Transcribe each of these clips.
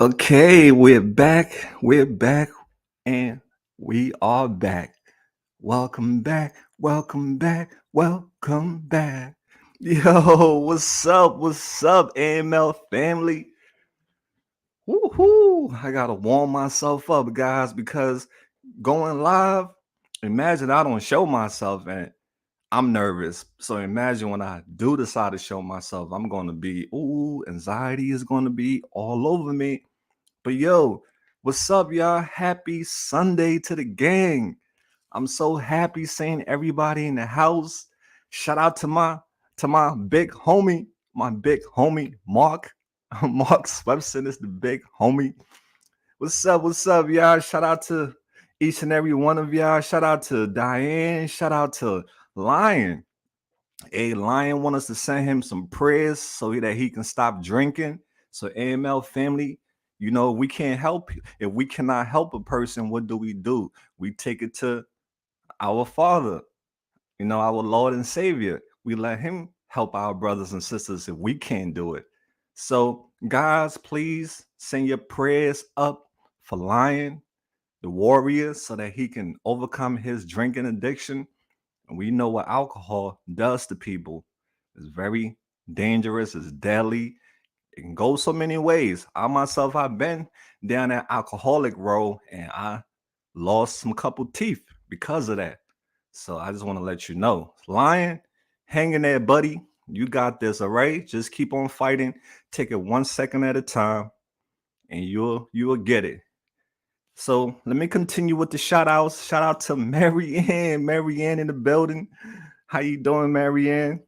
Okay, we're back. We're back. And we are back. Welcome back. Welcome back. Welcome back. Yo, what's up? What's up, AML family? Woohoo! I gotta warm myself up, guys, because going live, imagine I don't show myself and I'm nervous. So imagine when I do decide to show myself, I'm gonna be, anxiety is gonna be all over me. But yo, what's up, y'all? Happy Sunday to the gang. I'm so happy seeing everybody in the house. Shout out to my big homie Mark. Mark Swepson is the big homie. What's up? What's up, y'all? Shout out to each and every one of y'all. Shout out to Diane. Shout out to Lion. A Lion want us to send him some prayers so that he can stop drinking. So AML family, we can't help you. If we cannot help a person, what do? We take it to our Father, our Lord and Savior. We let him help our brothers and sisters if we can't do it. So, guys, please send your prayers up for Lion, the warrior, so that he can overcome his drinking addiction. And we know what alcohol does to people. It's very dangerous, it's deadly. It can go so many ways. I myself, I've been down that alcoholic road and I lost some couple teeth because of that. So I just want to let you know. Lion, hang in there, buddy. You got this, all right? Just keep on fighting. Take it 1 second at a time, and you'll get it. So let me continue with the shout outs. Shout out to Marianne. Marianne in the building. How you doing, Marianne?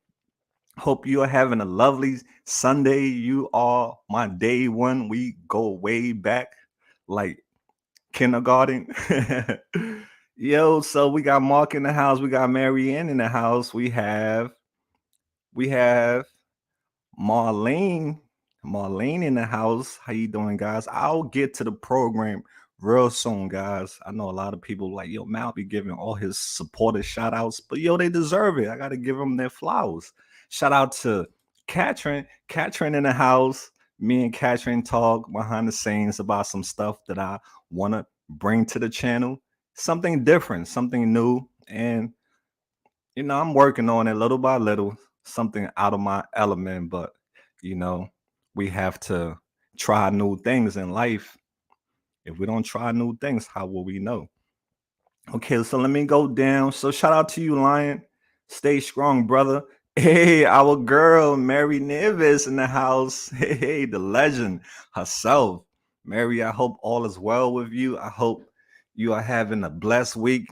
Hope you are having a lovely Sunday. You are my day one. We go way back like kindergarten. Yo, so we got Mark in the house. We got Marianne in the house. We have Marlene. Marlene in the house. How you doing, guys? I'll get to the program real soon, guys. I know a lot of people like, yo, Mal be giving all his supporters shout outs, but yo, they deserve it. I gotta give them their flowers. Shout out to Katrin. Katrin in the house. Me and Katrin talk behind the scenes about some stuff that I wanna bring to the channel. Something different, something new. And I'm working on it little by little, something out of my element, but you know, we have to try new things in life. If we don't try new things, how will we know? Okay, so let me go down. So shout out to you, Lion. Stay strong, brother. Hey, our girl, Mary Nevis in the house. Hey, the legend herself. Mary, I hope all is well with you. I hope you are having a blessed week.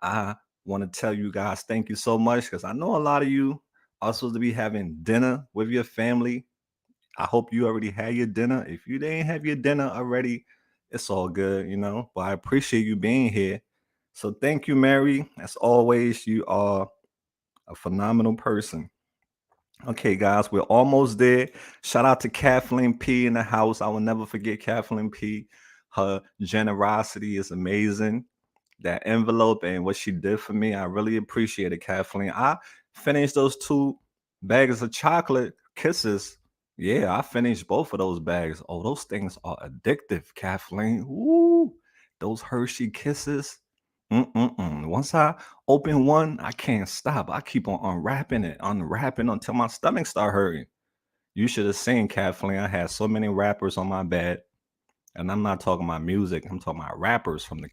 I want to tell you guys thank you so much because I know a lot of you are supposed to be having dinner with your family. I hope you already had your dinner. If you didn't have your dinner already, it's all good. But I appreciate you being here. So thank you, Mary. As always, you are a phenomenal person. Okay, guys, we're almost there. Shout out to Kathleen P in the house. I will never forget Kathleen P. Her generosity is amazing. That envelope and what she did for me, I really appreciate it, Kathleen. I finished those 2 bags of chocolate kisses. Yeah, I finished both of those bags. Oh, those things are addictive, Kathleen. Ooh, those Hershey kisses. Mm-mm-mm. Once I open one, I can't stop. I keep on unwrapping until my stomach start hurting. You should have seen, Kathleen. I had so many wrappers on my bed, and I'm not talking about music. I'm talking about wrappers from the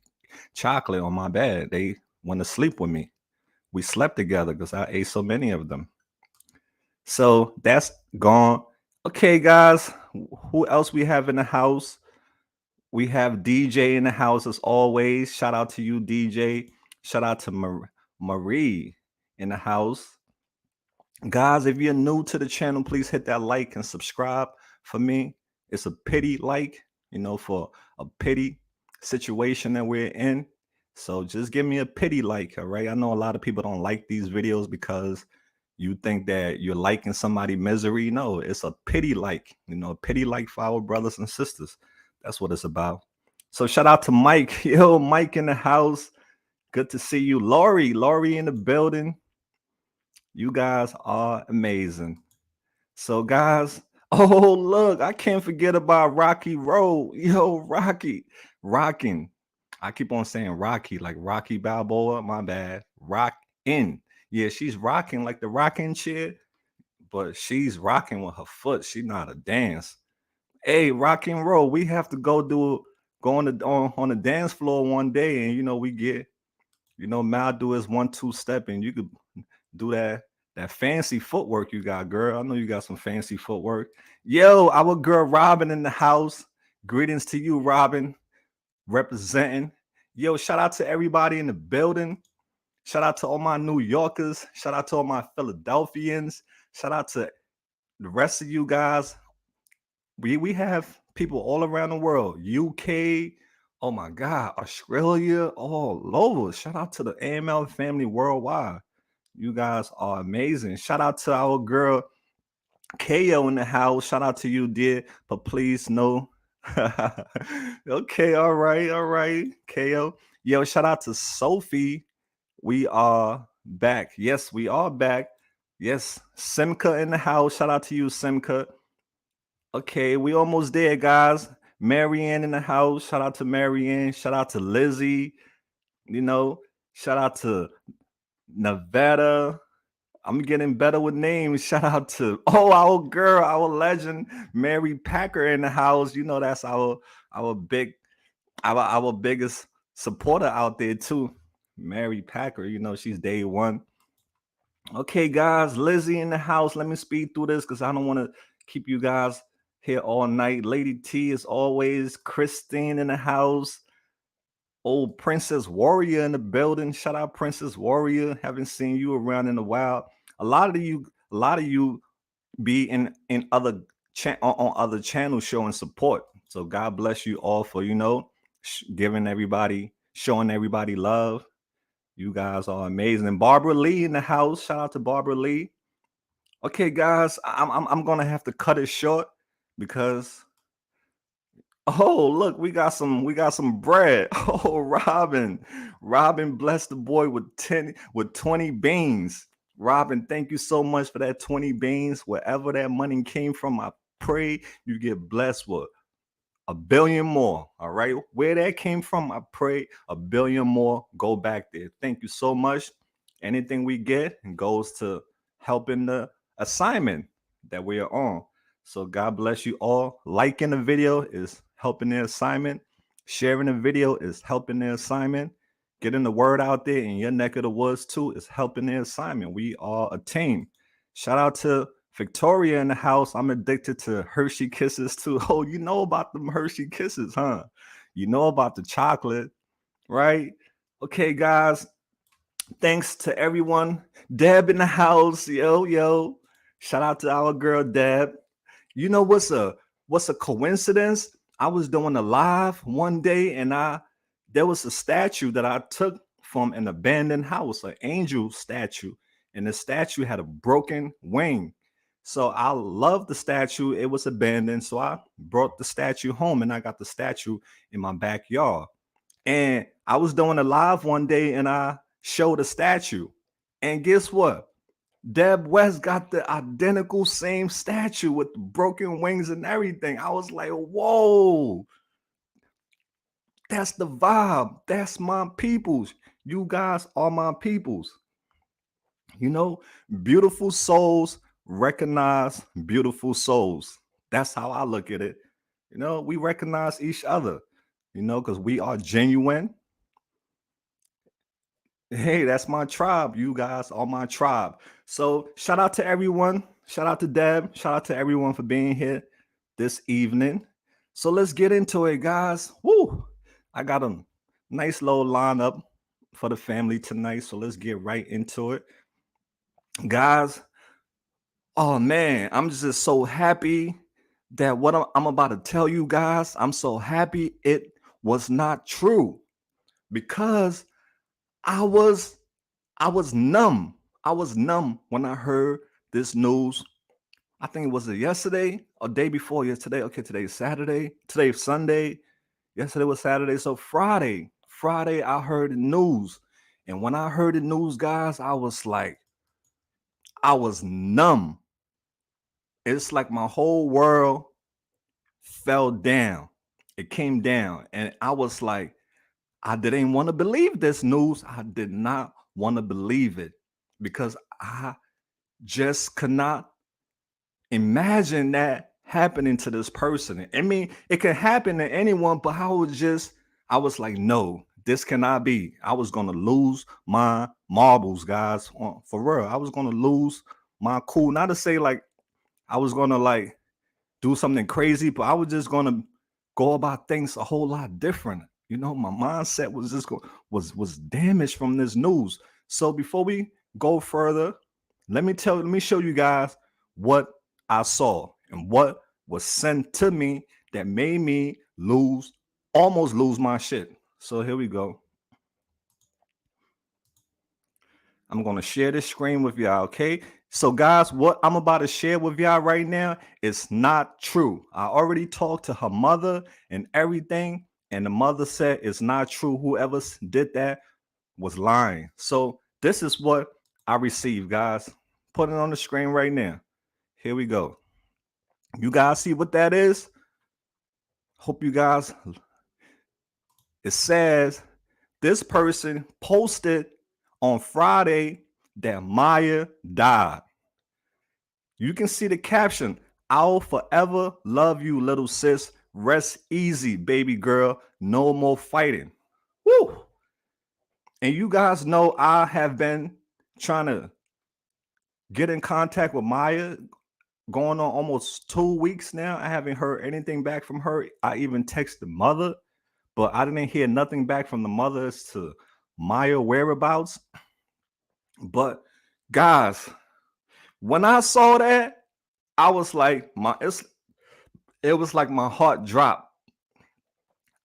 chocolate on my bed. They went to sleep with me. We slept together because I ate so many of them. So that's gone. Okay, guys. Who else we have in the house? We have DJ in the house as always. Shout out to you, DJ. Shout out to Marie in the house. Guys, if you're new to the channel, please hit that like and subscribe for me. It's a pity like, for a pity situation that we're in. So just give me a pity like, all right? I know a lot of people don't like these videos because you think that you're liking somebody misery. No, it's a pity like, a pity like for our brothers and sisters. That's what it's about. So shout out to Mike. Yo, Mike in the house. Good to see you. Lori in the building. You guys are amazing. So, guys, Oh, look, I can't forget about Rocky Road. Yo, Rocky, rocking. I keep on saying Rocky, like Rocky Balboa. My bad. Rockin'. Yeah, she's rocking like the rocking chair, but she's rocking with her foot. She not a dance. Hey, rock and roll. We have to go on the dance floor one day, and we get Mal do his 1-2 step, and you could do that fancy footwork you got, girl. I know you got some fancy footwork. Yo, our girl Robin in the house. Greetings to you, Robin, representing. Yo, shout out to everybody in the building. Shout out to all my New Yorkers. Shout out to all my Philadelphians. Shout out to the rest of you guys. We have people all around the world. UK, oh my God, Australia, all over. Shout out to the AML family worldwide. You guys are amazing. Shout out to our girl KO in the house. Shout out to you, dear. But please no. Okay, all right. KO. Yo, shout out to Sophie. We are back. Yes, we are back. Yes, Simca in the house. Shout out to you, Simca. Okay, we almost there, guys. Marianne in the house. Shout out to Marianne. Shout out to Lizzie. You know, shout out to Nevada. I'm getting better with names. Shout out to our girl, our legend, Mary Packer in the house. That's our big our biggest supporter out there too. Mary Packer, she's day one. Okay, guys, Lizzie in the house. Let me speed through this because I don't want to keep you guys here all night. Lady T is always. Christine in the house. Old Princess Warrior in the building. Shout out Princess Warrior. Haven't seen you around in a while. A lot of you be in other on other channels showing support. So God bless you all for showing everybody love. You guys are amazing. Barbara Lee in the house. Shout out to Barbara Lee. Okay, guys, I'm gonna have to cut it short because look, we got some bread. Oh, Robin blessed the boy with 20 beans. Robin, thank you so much for that 20 beans. Wherever that money came from, I pray you get blessed with a billion more. All right. Where that came from, I pray a billion more go back there. Thank you so much. Anything we get goes to helping the assignment that we are on. So God bless you all. Liking the video is helping the assignment. Sharing the video is helping the assignment. Getting the word out there in your neck of the woods too is helping the assignment. We are a team. Shout out to Victoria in the house. I'm addicted to Hershey Kisses too. Oh, you know about them Hershey Kisses, huh? You know about the chocolate, right? Okay, guys. Thanks to everyone. Deb in the house. Yo. Shout out to our girl Deb. You know what's a coincidence? I was doing a live one day and there was a statue that I took from an abandoned house, an angel statue, and the statue had a broken wing. So I love the statue. It was abandoned. So I brought the statue home and I got the statue in my backyard. And I was doing a live one day and I showed a statue. And guess what? Deb West got the identical same statue with broken wings and everything. I was like, whoa, that's the vibe. That's my peoples. You guys are my peoples. Beautiful souls recognize beautiful souls. That's how I look at it. We recognize each other, because we are genuine. Hey, that's my tribe. You guys are my tribe. So shout out to everyone. Shout out to Deb. Shout out to everyone for being here this evening. So let's get into it, guys. Woo! I got a nice little lineup for the family tonight. So let's get right into it. Guys, oh man, I'm just so happy that what I'm about to tell you guys, I'm so happy it was not true because I was numb. I was numb when I heard this news. I think it was yesterday or day before yesterday. Okay, today's Saturday. Today's Sunday. Yesterday was Saturday. So Friday, I heard the news. And when I heard the news, guys, I was numb. it's like my whole world fell down. It came down, and I was like, I didn't want to believe this news. I did not want to believe it because I just could not imagine that happening to this person. I mean, it can happen to anyone, but I was like, no, this cannot be. I was gonna lose my marbles, guys. For real, I was gonna lose my cool. Not to say like I was gonna like do something crazy, but I was just gonna go about things a whole lot different. You know, my mindset was was damaged from this news. So before we go further, let me show you guys what I saw and what was sent to me that made me almost lose my shit. So here we go. I'm going to share this screen with y'all, okay? So, guys, what I'm about to share with y'all right now is not true. I already talked to her mother and everything, and the mother said it's not true. Whoever did that was lying. So, this is what I received, guys. Put it on the screen right now. Here we go. You guys see what that is? Hope you guys. It says this person posted on Friday that Maya died. You can see the caption, I'll forever love you, little sis. Rest easy, baby girl. No more fighting. Woo! And you guys know I have been trying to get in contact with Maya going on almost 2 weeks now. I haven't heard anything back from her. I even texted the mother, but I didn't hear nothing back from the mother as to Maya whereabouts. But guys, when I saw that, I was like, it was like my heart dropped.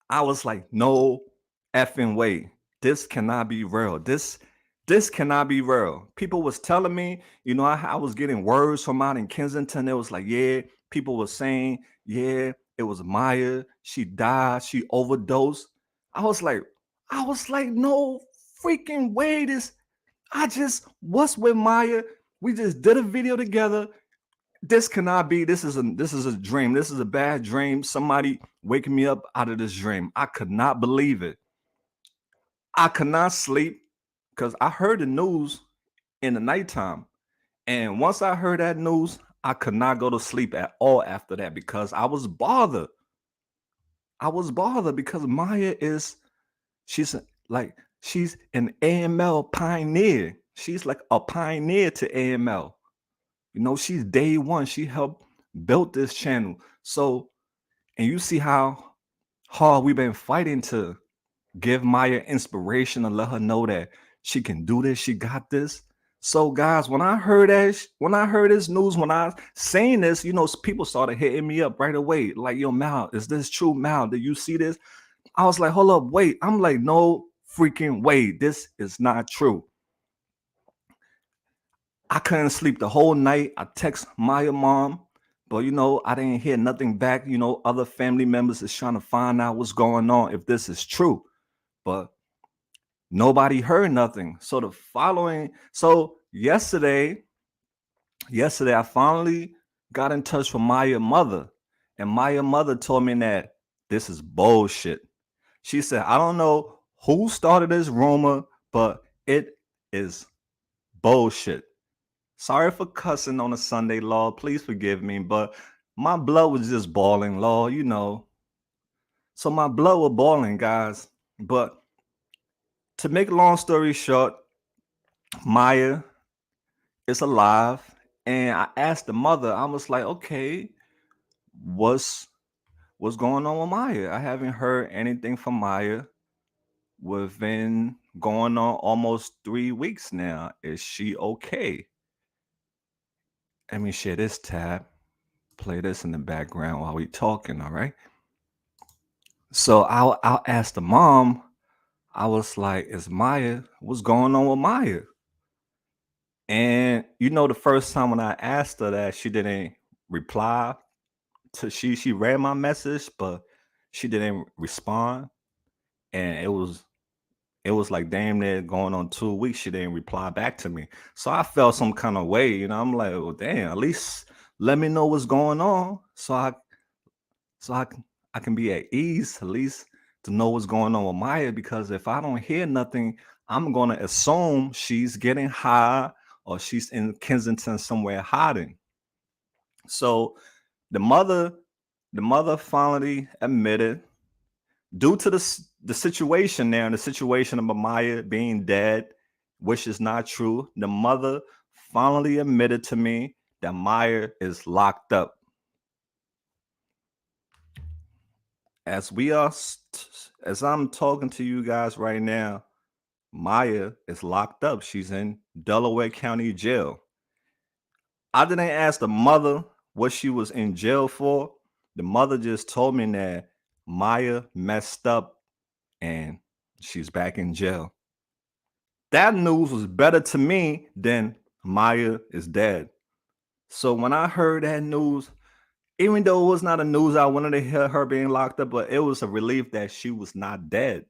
I was like, no effing way. This cannot be real. This cannot be real. People was telling me, you know, I was getting words from out in Kensington. It was like, yeah, people were saying, yeah, it was Maya. She died. She overdosed. I was like, no freaking way. What's with Maya? We just did a video together. This cannot be. This is a dream. This is a bad dream. Somebody waking me up out of this dream. I could not believe it. I could not sleep because I heard the news in the nighttime. And once I heard that news, I could not go to sleep at all after that because I was bothered. I was bothered because Maya she's like she's an AML pioneer. She's like a pioneer to AML. You know, she's day one. She helped build this channel. So, and you see how hard we've been fighting to give Maya inspiration and let her know that she can do this. She got this. So, guys, when I heard this news, when I saying this, you know, people started hitting me up right away. Like, yo, Mal, is this true, Mal? Did you see this? I was like, hold up, wait. I'm like, no freaking way. This is not true. I couldn't sleep the whole night. I text Maya mom, but you know, I didn't hear nothing back. You know, other family members is trying to find out what's going on, if this is true. But nobody heard nothing. So yesterday, I finally got in touch with Maya mother, and Maya mother told me that this is bullshit. She said, I don't know who started this rumor, but it is bullshit. Sorry for cussing on a Sunday, Lord. Please forgive me, but my blood was just boiling, Lord, you know. So my blood was boiling, guys. But to make a long story short, Maya is alive. And I asked the mother, I was like, okay, what's going on with Maya? I haven't heard anything from Maya within going on almost 3 weeks now. Is she okay? Let me share this tab. Play this in the background while we talking, all right? So I'll ask the mom. I was like, "Is Maya? What's going on with Maya?" And you know, the first time when I asked her that, she didn't reply. She read my message, but she didn't respond. And it was like damn near going on 2 weeks. She didn't reply back to me. So I felt some kind of way. You know, I'm like, well, damn. At let me know what's going on so I can be at ease at least to know what's going on with Maya. Because if I don't hear nothing, I'm gonna assume she's getting high or she's in Kensington somewhere hiding. So the mother, the mother finally admitted, due to the situation there and the situation of Maya being dead, which is not true. The mother finally admitted to me that Maya is locked up. As we are, as I'm talking to you guys right now, Maya is locked up. She's in Delaware County Jail. I didn't ask the mother what she was in jail for. The mother just told me that Maya messed up and she's back in jail. That news was better to me than Maya is dead. So when I heard that news, even though it was not a news I wanted to hear her being locked up, but it was a relief that she was not dead.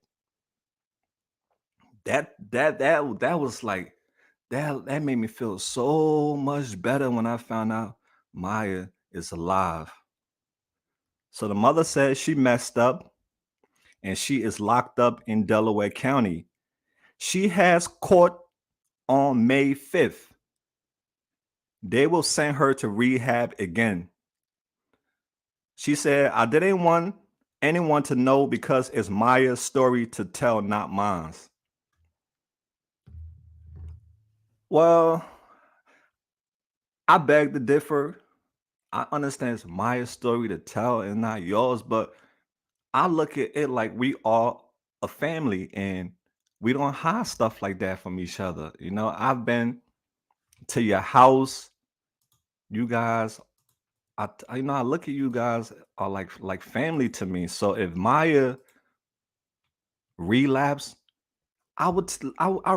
That was like that made me feel so much better when I found out Maya is alive. So the mother said she messed up and she is locked up in Delaware County. She has court on May 5th. They will send her to rehab again. She said, I didn't want anyone to know because it's Maya's story to tell, not mine. Well, I beg to differ. I understand it's Maya's story to tell and not yours, but I look at it like we are a family and we don't hide stuff like that from each other. You know, I've been to your house. You guys, you know, I look at you guys are like family to me. So if Maya relapse, I'd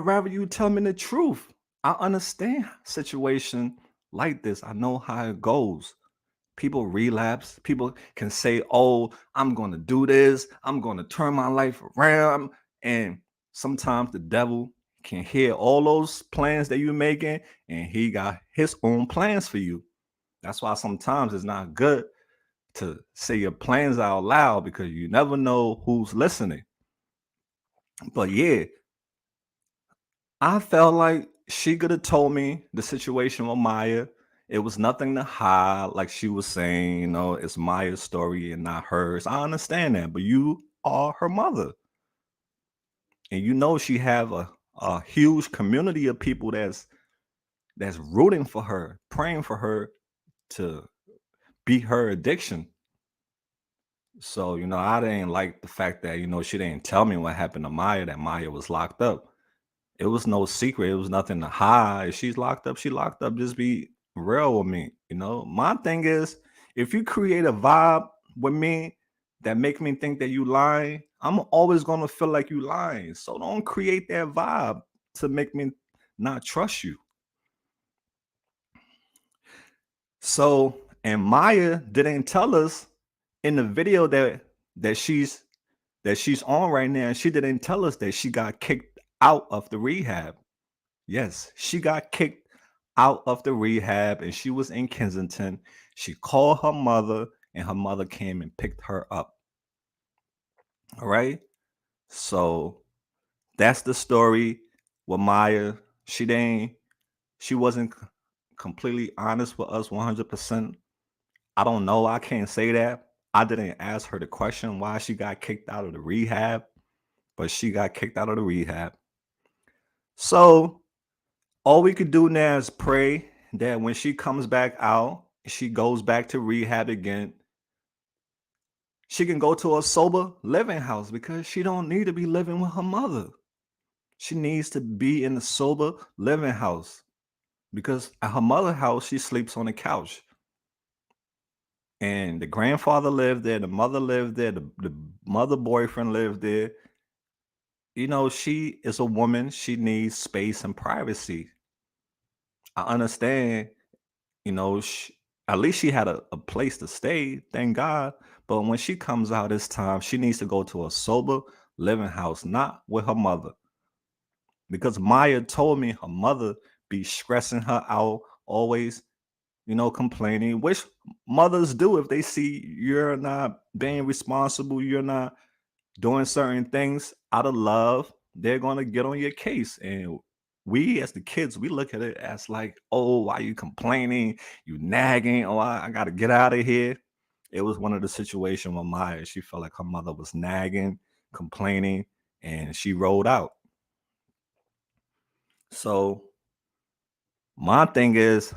rather you tell me the truth. I understand situation like this. I know how it goes. People relapse. People can say, "Oh, I'm going to do this. I'm going to turn my life around." And sometimes the devil can hear all those plans that you're making, and he got his own plans for you. That's why sometimes it's not good to say your plans out loud because you never know who's listening. But yeah, I felt like she could have told me the situation with Maya. It was nothing to hide, like she was saying, you know, it's Maya's story and not hers. I understand that, but you are her mother. And you know she have a huge community of people that's rooting for her, praying for her to beat her addiction. So, you know, I didn't like the fact that, you know, she didn't tell me what happened to Maya, that Maya was locked up. It was no secret. It was nothing to hide. If she's locked up, she locked up. Just be real with me. You know, my thing is, if you create a vibe with me that make me think that you lying, I'm always gonna feel like you lying. So don't create that vibe to make me not trust you. So, and Maya didn't tell us in the video that she's that she's on right now. She didn't tell us that she got kicked out of the rehab. Yes, she got kicked out of the rehab and she was in Kensington. She called her mother and her mother came and picked her up. All right. So that's the story with Maya. She didn't, she wasn't completely honest with us 100%. I don't know. I can't say that. I didn't ask her the question why she got kicked out of the rehab, but she got kicked out of the rehab. So all we could do now is pray that when she comes back out, she goes back to rehab again. She can go to a sober living house because she don't need to be living with her mother. She needs to be in a sober living house because at her mother house she sleeps on the couch. And the grandfather lived there, the mother lived there, the mother boyfriend lived there. You know, she is a woman. She needs space and privacy. I understand. You know, at least she had a place to stay, thank God. But when she comes out this time, she needs to go to a sober living house, not with her mother. Because Maya told me her mother be stressing her out always. complaining, which mothers do if they see you're not being responsible, you're not doing certain things out of love, they're going to get on your case. And we, as the kids, we look at it as like, oh, why you complaining? You nagging? Oh, I got to get out of here. It was one of the situations with Maya. She felt like her mother was nagging, complaining, and she rolled out. So my thing is,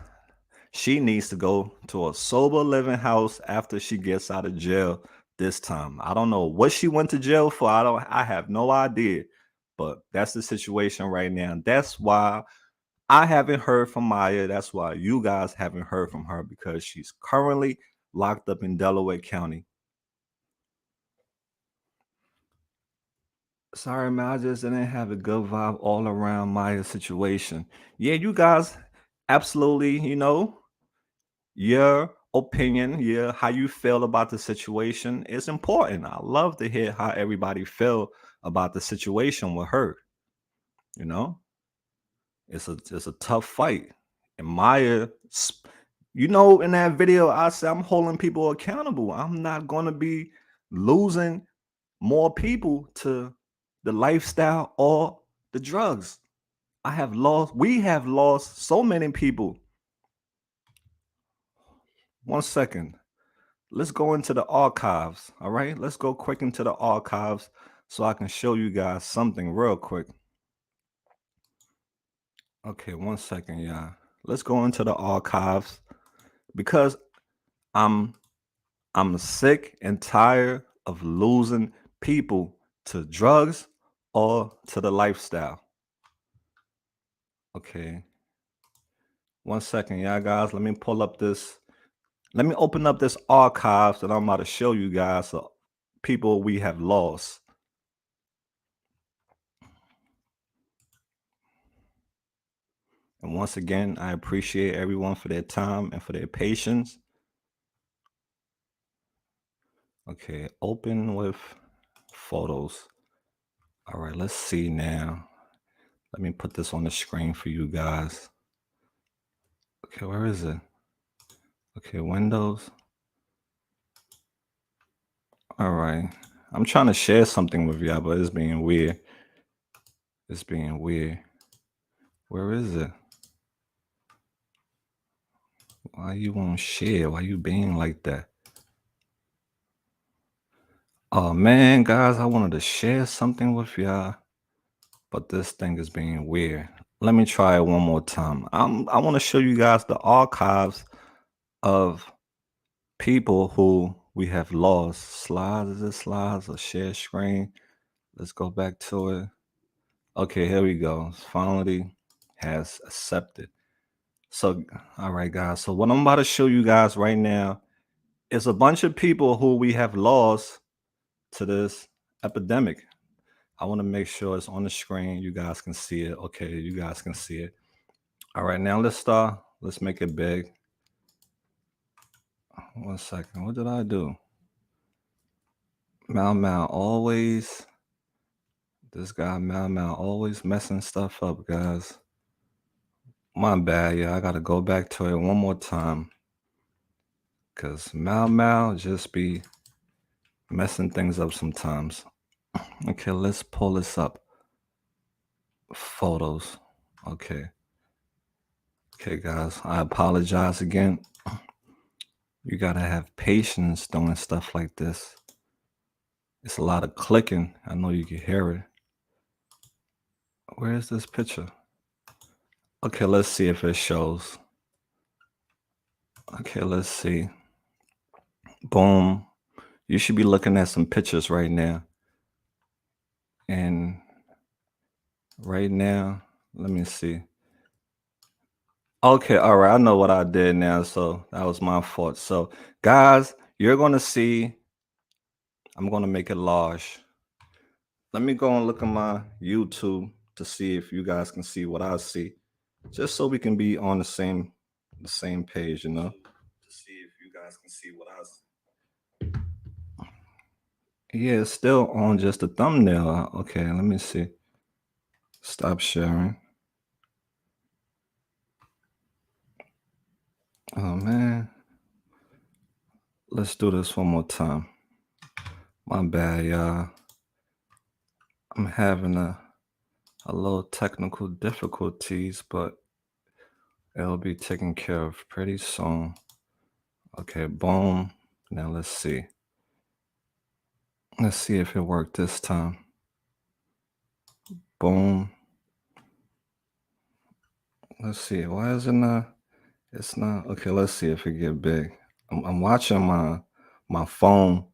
she needs to go to a sober living house after she gets out of jail this time. I don't know what she went to jail for. I have no idea. But that's the situation right now. That's why I haven't heard from Maya. That's why you guys haven't heard from her, because she's currently locked up in Delaware County. Sorry, man. I just didn't have a good vibe all around Maya's situation. Yeah, you guys absolutely, your opinion, yeah, how you feel about the situation is important. I love to hear how everybody feel about the situation with her. You know, it's a tough fight. And Maya, in that video, I said I'm holding people accountable. I'm not gonna be losing more people to the lifestyle or the drugs. We have lost so many people. One second. Let's go into the archives. All right. Let's go quick into the archives so I can show you guys something real quick. Okay, one second, yeah. Let's go into the archives because I'm I'm sick and tired of losing people to drugs or to the lifestyle. Okay. One second, yeah, guys. Let me pull up this. Let me open up this archives that I'm about to show you guys of people we have lost. And once again, I appreciate everyone for their time and for their patience. Okay, open with photos. All right, let's see now. Let me put this on the screen for you guys. Okay, where is it? Okay, Windows. All right. I'm trying to share something with y'all, but it's being weird. It's being weird. Where is it? Why you won't share? Why you being like that? Oh man, guys, I wanted to share something with y'all, but this thing is being weird. Let me try it one more time. I want to show you guys the archives of people who we have lost. Slides, is it slides or share screen? Let's go back to it. Okay, here we go. Finally has accepted. So, all right, guys. So what I'm about to show you guys right now is a bunch of people who we have lost to this epidemic. I want to make sure it's on the screen. You guys can see it. Okay, you guys can see it. All right, now let's start. Let's make it big. One second. What did I do? Mal always. This guy Mal always messing stuff up, guys. My bad, yeah. I gotta go back to it one more time. Cause Mal just be messing things up sometimes. Okay, let's pull this up. Photos. Okay. Okay, guys. I apologize again. You gotta have patience doing stuff like this. It's a lot of clicking. I know you can hear it. Where is this picture? Okay, let's see if it shows. Okay, let's see. Boom. You should be looking at some pictures right now. And right now, let me see. Okay, all right. I know what I did now. So that was my fault. So, guys, you're going to see, I'm going to make it large. Let me go and look at my YouTube to see if you guys can see what I see, just so we can be on the same page, to see if you guys can see what I see. Yeah, it's still on just the thumbnail. Okay, let me see. Stop sharing. Oh man, let's do this one more time. My bad, y'all. I'm having a little technical difficulties, but it'll be taken care of pretty soon. Okay, boom. Now let's see. Let's see if it worked this time. Boom. Let's see. Why is it not? It's not. Okay, let's see if it get big. I'm watching my phone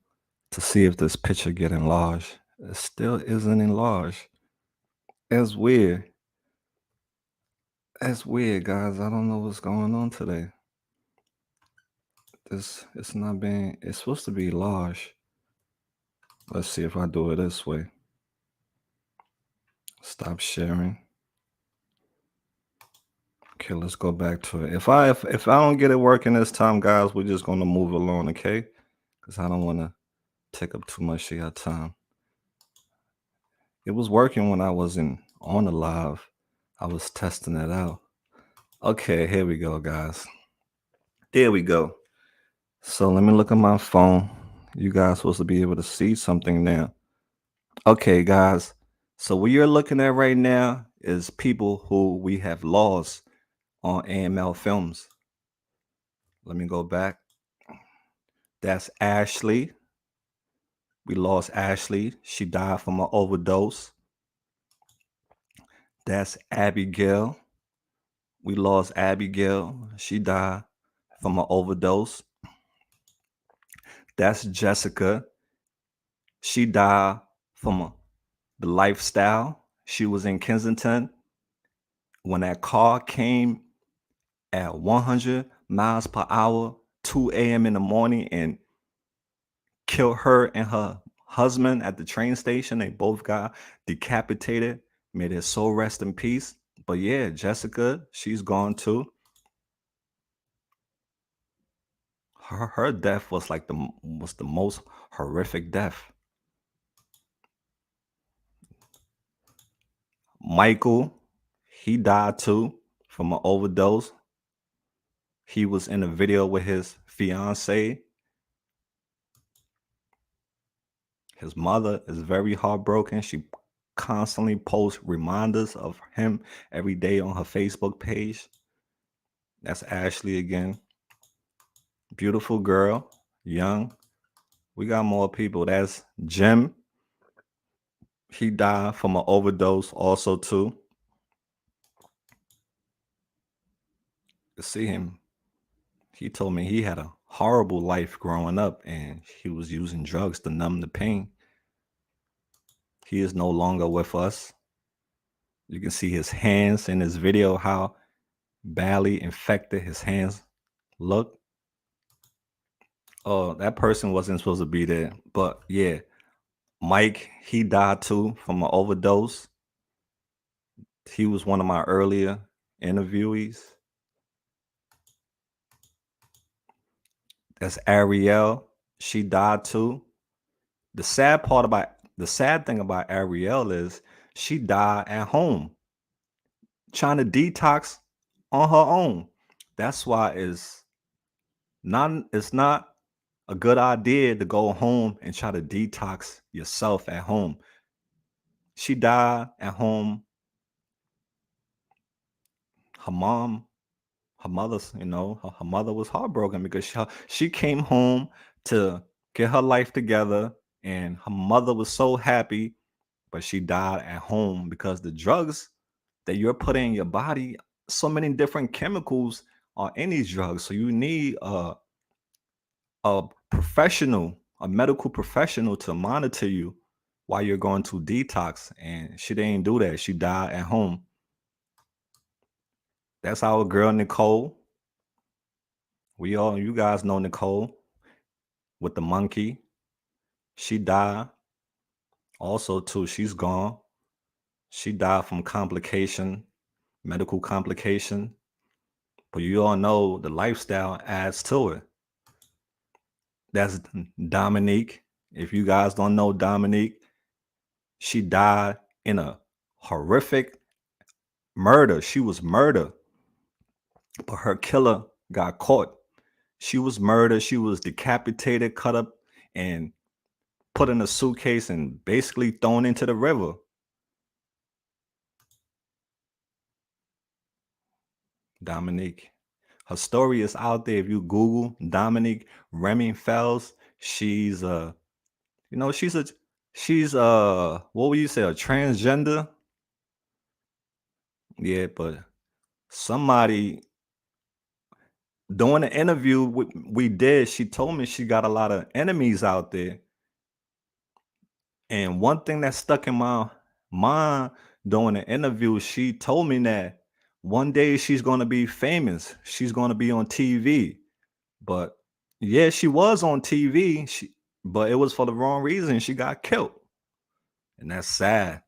to see if this picture get enlarged. It still isn't enlarged. It's weird. It's weird, guys. I don't know what's going on today. It's not being. It's supposed to be large. Let's see if I do it this way. Stop sharing. Okay, let's go back to it. If I don't get it working this time, guys, we're just gonna move along, okay? Because I don't want to take up too much of your time. It was working when I wasn't on the live. I was testing it out. Okay, here we go, guys. There we go. So let me look at my phone. You guys supposed to be able to see something now. Okay, guys. So what you're looking at right now is people who we have lost on AML films. Let me go back. That's Ashley. We lost Ashley. She died from an overdose. That's Abigail. We lost Abigail. She died from an overdose. That's Jessica. She died from the lifestyle. She was in Kensington when that car came at 100 miles per hour, 2 a.m. in the morning, and killed her and her husband at the train station. They both got decapitated. May their soul rest in peace. But yeah, Jessica, she's gone too. Her death was like was the most horrific death. Michael, he died too from an overdose. He was in a video with his fiance. His mother is very heartbroken. She constantly posts reminders of him every day on her Facebook page. That's Ashley again. Beautiful girl, young. We got more people. That's Jim. He died from an overdose also too. To see him, he told me he had a horrible life growing up and he was using drugs to numb the pain. He is no longer with us. You can see his hands in this video, how badly infected his hands look. Oh, that person wasn't supposed to be there. But yeah, Mike, he died too from an overdose. He was one of my earlier interviewees. That's Ariel. She died too. The sad thing about Ariel is she died at home trying to detox on her own. That's why it's not a good idea to go home and try to detox yourself at home. She died at home. Her mom, her mother's, her mother was heartbroken because she came home to get her life together and her mother was so happy, but she died at home because the drugs that you're putting in your body, so many different chemicals are in these drugs. So you need a professional, a medical professional to monitor you while you're going to detox. And she didn't do that. She died at home. That's our girl Nicole. You guys know Nicole with the monkey. She died also too. She's gone. She died from complication, medical complication. But you all know the lifestyle adds to it. That's Dominique. If you guys don't know Dominique, she died in a horrific murder. She was murdered, but her killer got caught. She was murdered. She was decapitated, cut up, and put in a suitcase and basically thrown into the river. Dominique. Her story is out there. If you Google Dominique Remy Fells, she's she's what would you say, a transgender? Yeah, but somebody doing an interview we did, she told me she got a lot of enemies out there. And one thing that stuck in my mind during the interview, she told me that one day she's going to be famous. She's going to be on TV. But yeah, she was on TV, but it was for the wrong reason. She got killed. And that's sad.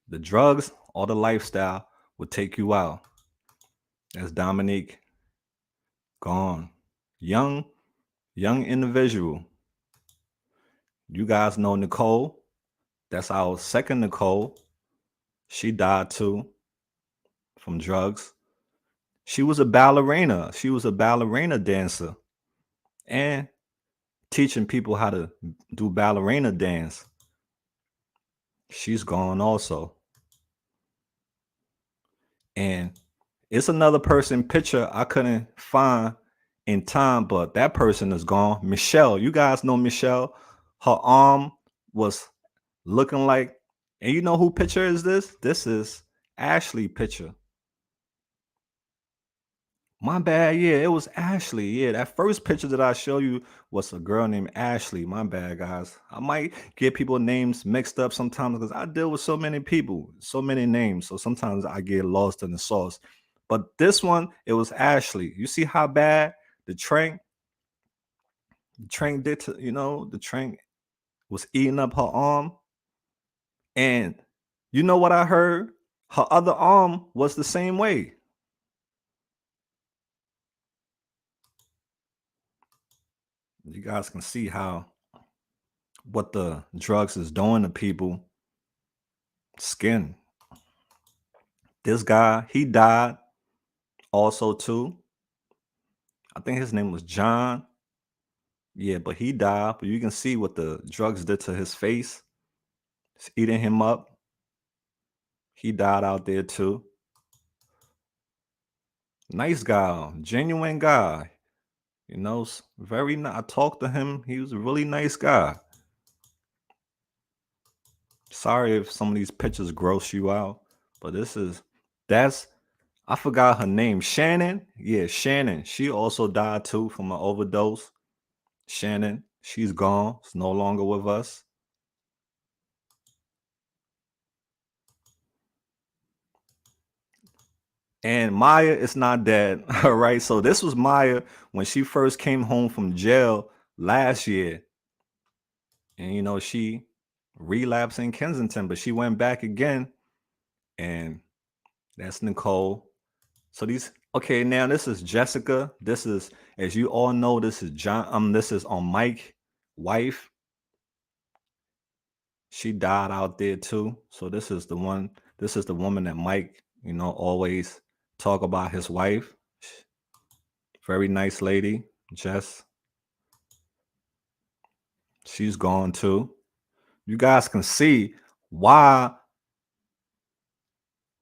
The drugs or the lifestyle will take you out. That's Dominique gone. Young, young individual. You guys know Nicole. That's our second Nicole. She died too from drugs. She was a ballerina. She was a ballerina dancer and teaching people how to do ballerina dance. She's gone also. And it's another person picture I couldn't find in time, but that person is gone. Michelle, you guys know Michelle. Her arm was looking like, and you know who picture is this? This is Ashley picture. My bad. Yeah, it was Ashley. Yeah, that first picture that I show you was a girl named Ashley. My bad, guys. I might get people names mixed up sometimes because I deal with so many people, so many names. So sometimes I get lost in the sauce. But this one, it was Ashley. You see how bad the train did to, the train was eating up her arm. And you know what I heard? Her other arm was the same way. You guys can see how what the drugs is doing to people. Skin. This guy, he died also too. I think his name was John. Yeah, but he died. But you can see what the drugs did to his face. It's eating him up. He died out there too. Nice guy, genuine guy. Very nice. I talked to him. He was a really nice guy. Sorry if some of these pictures gross you out, but that's I forgot her name. Shannon. Yeah, Shannon. She also died too from an overdose. Shannon, she's gone. It's no longer with us. And Maya is not dead. All right. So this was Maya when she first came home from jail last year. And she relapsed in Kensington, but she went back again. And that's Nicole. So now this is Jessica. This is, as you all know, this is John. This is on Mike, wife. She died out there too. So this is the woman that Mike, always talk about his wife. Very nice lady, Jess. She's gone too. You guys can see why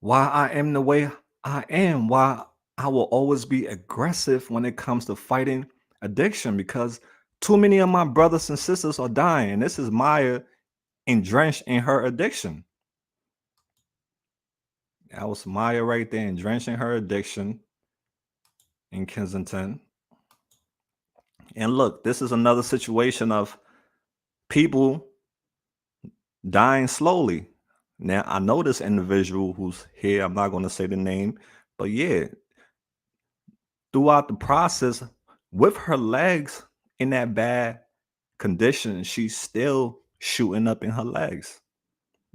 I am the way I am, why I will always be aggressive when it comes to fighting addiction because too many of my brothers and sisters are dying. This is Maya drenched in her addiction. That was Maya right there and drenched in her addiction in Kensington. And look, this is another situation of people dying slowly. Now, I know this individual who's here. I'm not going to say the name, but yeah, throughout the process, with her legs in that bad condition, she's still shooting up in her legs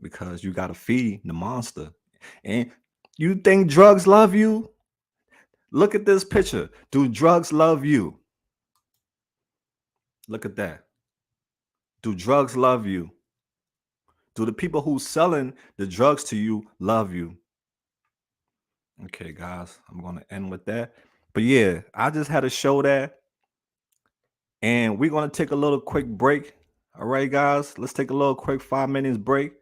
because you got to feed the monster. And you think drugs love you? Look at this picture. Do drugs love you? Look at that. Do drugs love you? Do the people who selling the drugs to you love you? Okay, guys, I'm going to end with that. But yeah, I just had to show that. And we're gonna take a little quick break. All right, guys, let's take a little quick 5 minutes break.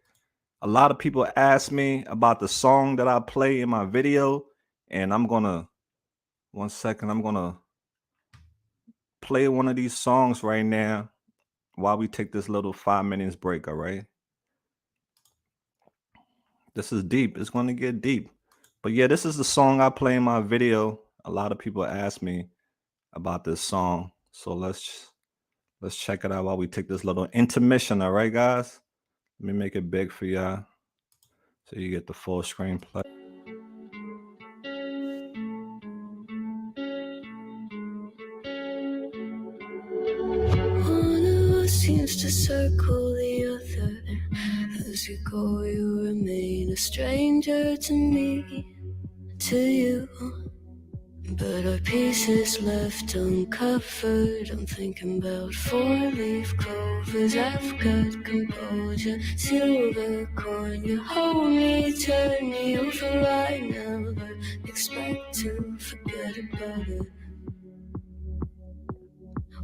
A lot of people ask me about the song that I play in my video, and I'm gonna 1 second, I'm gonna play one of these songs right now while we take this little 5 minutes break. All right. This is deep. It's gonna get deep. But yeah, this is the song I play in my video. A lot of people ask me about this song. So let's check it out while we take this little intermission. All right, guys. Let me make it big for y'all so you get the full screen play. One of us seems to circle the other. As you go, you remain a stranger to me, to you. But our pieces left uncovered. I'm thinking about four-leaf clovers. I've got composure, silver coin. You hold me, turn me over. I never expect to forget about it.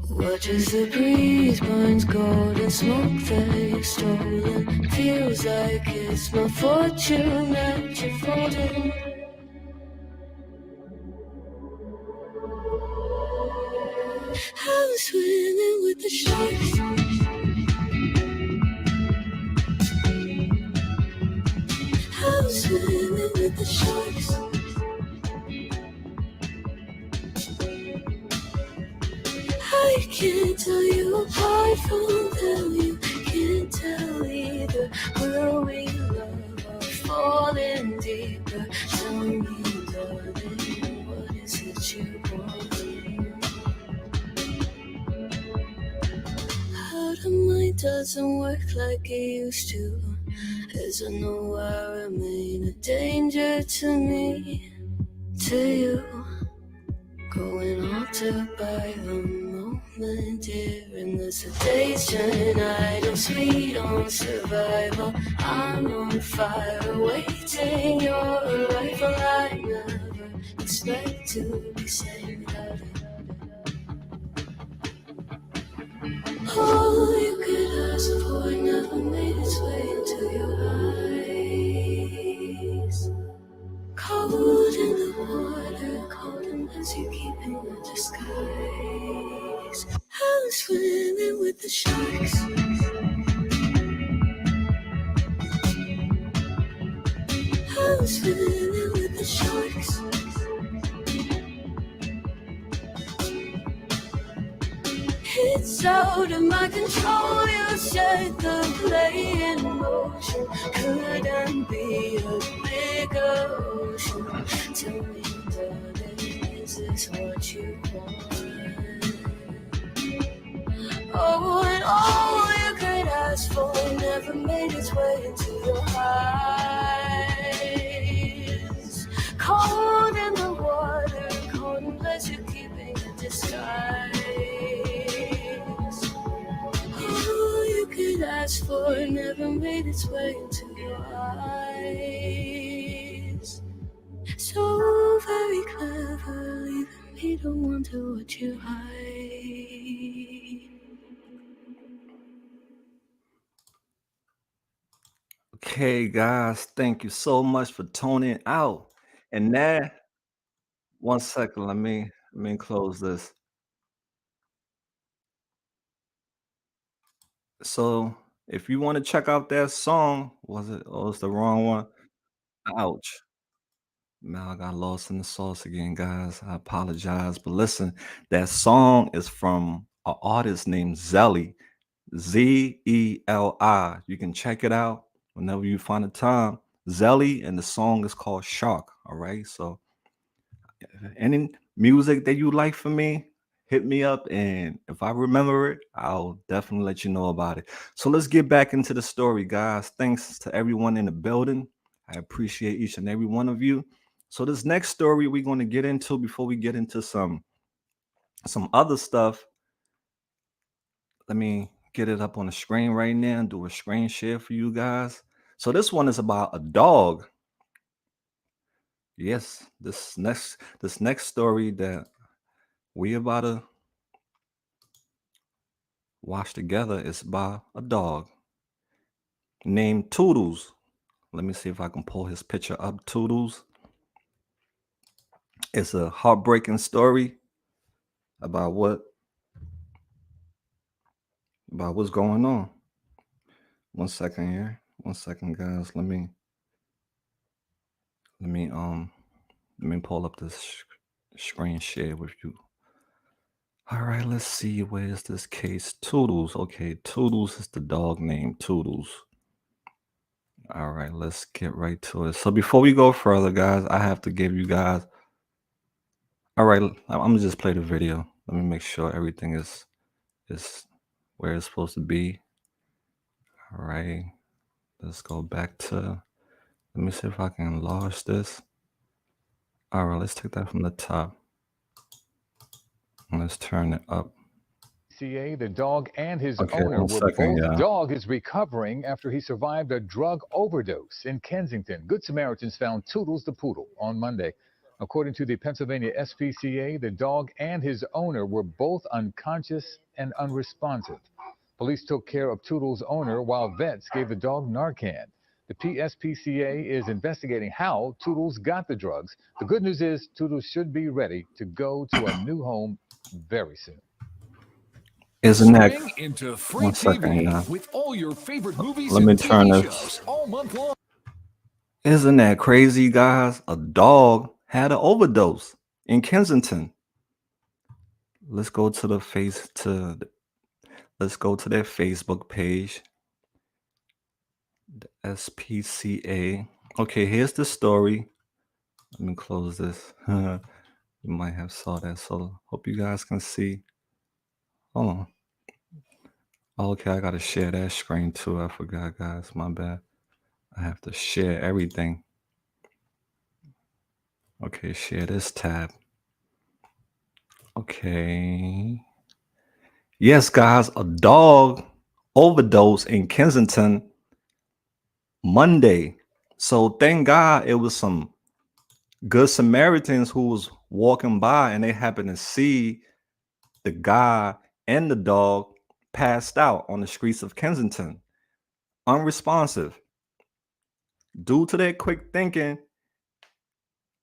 Watches the breeze, burns golden smoke that you've stolen. Feels like it's my fortune that you're folding. I'm swimming with the sharks. I'm swimming with the sharks. I can't tell you apart from them. You can't tell either. Will we love or fall in deeper? Tell me, darling, what is it you want? Out of mind doesn't work like it used to. As I know I remain a danger to me, to you. Going altered by the moment, dear, in the sedation. I don't sweet on survival. I'm on fire, waiting your arrival. I never expect to be saved out of. All you could ask for never made its way into your eyes. Cold in the water, cold unless you keep in the disguise. I'm swimming with the sharks. I'm swimming with the sharks. It's out of my control. You set the play in motion. Couldn't be a bigger ocean. Tell me, darling, is this what you want? Oh, and all you could ask for never made its way into your eyes. Cold in the water, cold unless you're keeping a disguise. All you could ask for never made its way into your eyes. So very clever, leaving me to wonder what you hide. Okay, guys, thank you so much for tuning out. And now, 1 second, let me close this. So if you want to check out that song, was it? Oh, it's the wrong one. Ouch. Man, I got lost in the sauce again, guys. I apologize. But listen, that song is from an artist named Zelly, Zeli. You can check it out whenever you find a time. Zelly, and the song is called Shark. All right. So any music that you like from me, hit me up. And if I remember it, I'll definitely let you know about it. So let's get back into the story, guys. Thanks to everyone in the building. I appreciate each and every one of you. So this next story we're going to get into before we get into some other stuff. Let me get it up on the screen right now and do a screen share for you guys. So this one is about a dog. Yes, this next story that we about to watch together is by a dog named Toodles. Let me see if I can pull his picture up. Toodles. It's a heartbreaking story about what's going on. 1 second here. 1 second, guys. Let me pull up this screen share with you. All right, let's see. Where's this case? Toodles. Okay, Toodles is the dog named Toodles. All right, let's get right to it. So before we go further, guys, I have to give you guys. All right, I'm gonna just play the video. Let me make sure everything is where it's supposed to be. All right, let's go back to. Let me see if I can enlarge this. All right, let's take that from the top. And let's turn it up. CA, the dog and his Okay, owner 1 were second, both. yeah. Dog is recovering after he survived a drug overdose in Kensington. Good Samaritans found Toodles the poodle on Monday. According to the Pennsylvania SPCA, the dog and his owner were both unconscious and unresponsive. Police took care of Toodles' owner while vets gave the dog Narcan. The PSPCA is investigating how Toodles got the drugs. The good news is Toodles should be ready to go to a new home very soon. Isn't that Swing into free 1 second, TV yeah. with all your favorite movies Let me and turn TV this. shows all month long. Isn't that crazy, guys? A dog had an overdose in Kensington. Let's go to their Facebook page. The SPCA. Okay, here's the story. Let me close this. You might have saw that, so hope you guys can see. Hold on. Okay, I gotta share that screen too. I forgot, guys. My bad. I have to share everything. Okay, share this tab. Okay. Yes, guys, a dog overdose in Kensington Monday. So thank God it was some good Samaritans who was walking by and they happened to see the guy and the dog passed out on the streets of Kensington, unresponsive. Due to their quick thinking,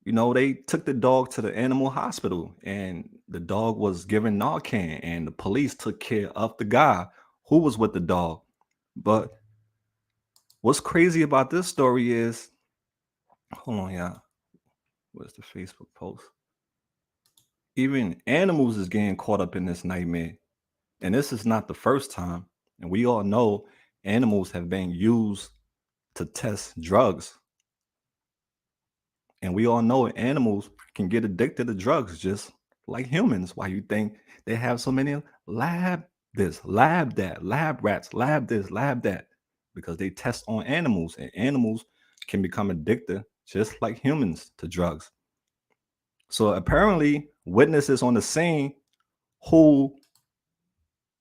they took the dog to the animal hospital and the dog was given Narcan and the police took care of the guy who was with the dog. But what's crazy about this story is, hold on, yeah. Where's the Facebook post? Even animals is getting caught up in this nightmare. And this is not the first time. And we all know animals have been used to test drugs. And we all know animals can get addicted to drugs just like humans. Why you think they have so many lab this, lab that, lab rats, lab this, lab that? Because they test on animals and animals can become addicted just like humans to drugs. So apparently witnesses on the scene who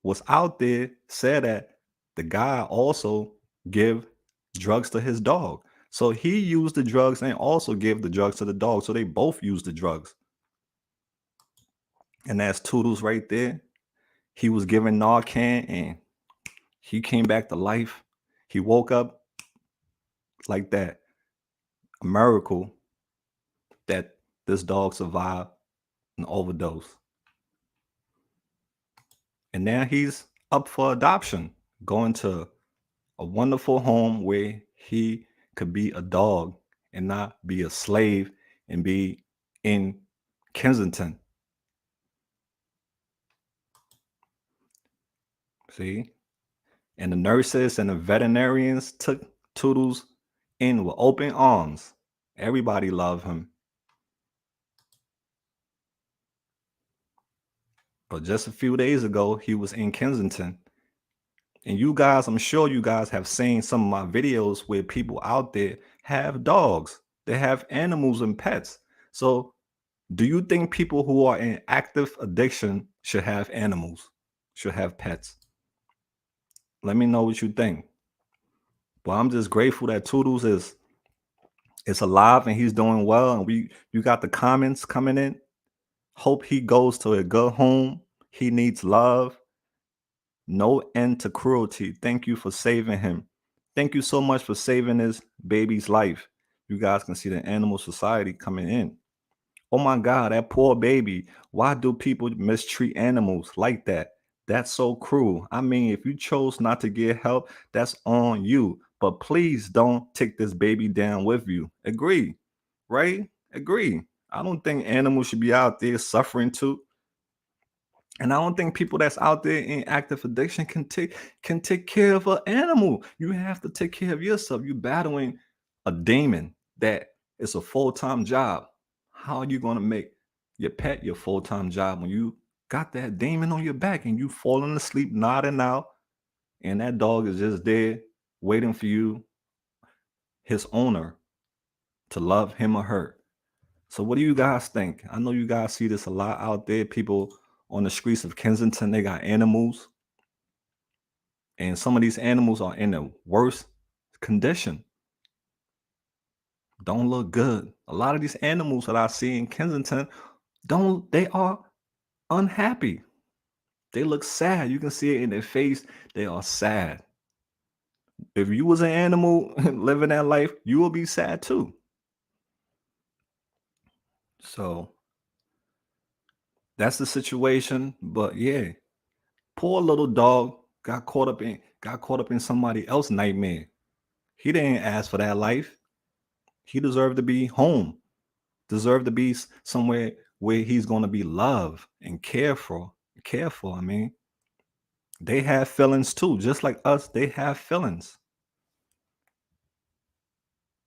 was out there said that the guy also give drugs to his dog. So he used the drugs and also gave the drugs to the dog. So they both used the drugs. And that's Toodles right there. He was given Narcan and he came back to life. He woke up like that. A miracle that this dog survived an overdose. And now he's up for adoption, going to a wonderful home where he could be a dog and not be a slave and be in Kensington. See? And the nurses and the veterinarians took Toodles in with open arms. Everybody loved him. But just a few days ago, he was in Kensington. And you guys, I'm sure you guys have seen some of my videos where people out there have dogs. They have animals and pets. So do you think people who are in active addiction should have animals, should have pets? Let me know what you think. But I'm just grateful that Toodles is is alive and he's doing well. And you got the comments coming in. Hope he goes to a good home. He needs love. No end to cruelty. Thank you for saving him. Thank you so much for saving this baby's life. You guys can see the animal society coming in. Oh my God, that poor baby. Why do people mistreat animals like that? That's so cruel. I mean, if you chose not to get help, that's on you. But please don't take this baby down with you. Agree, right? Agree. I don't think animals should be out there suffering too. And I don't think people that's out there in active addiction can take care of an animal. You have to take care of yourself. You're battling a demon that is a full-time job. How are you going to make your pet your full-time job when you got that demon on your back and you falling asleep, nodding out, and that dog is just there waiting for you, his owner, to love him or her? So what do you guys think? I know you guys see this a lot out there. People on the streets of Kensington, they got animals, and some of these animals are in the worst condition. Don't look good. A lot of these animals that I see in Kensington they are unhappy. They look sad. You can see it in their face. They are sad. If you was an animal living that life, you will be sad too. So that's the situation. But yeah, poor little dog got caught up in somebody else's nightmare. He didn't ask for that life. He deserved to be home, deserved to be somewhere where he's going to be loved and cared for. I mean, they have feelings too, just like us. They have feelings.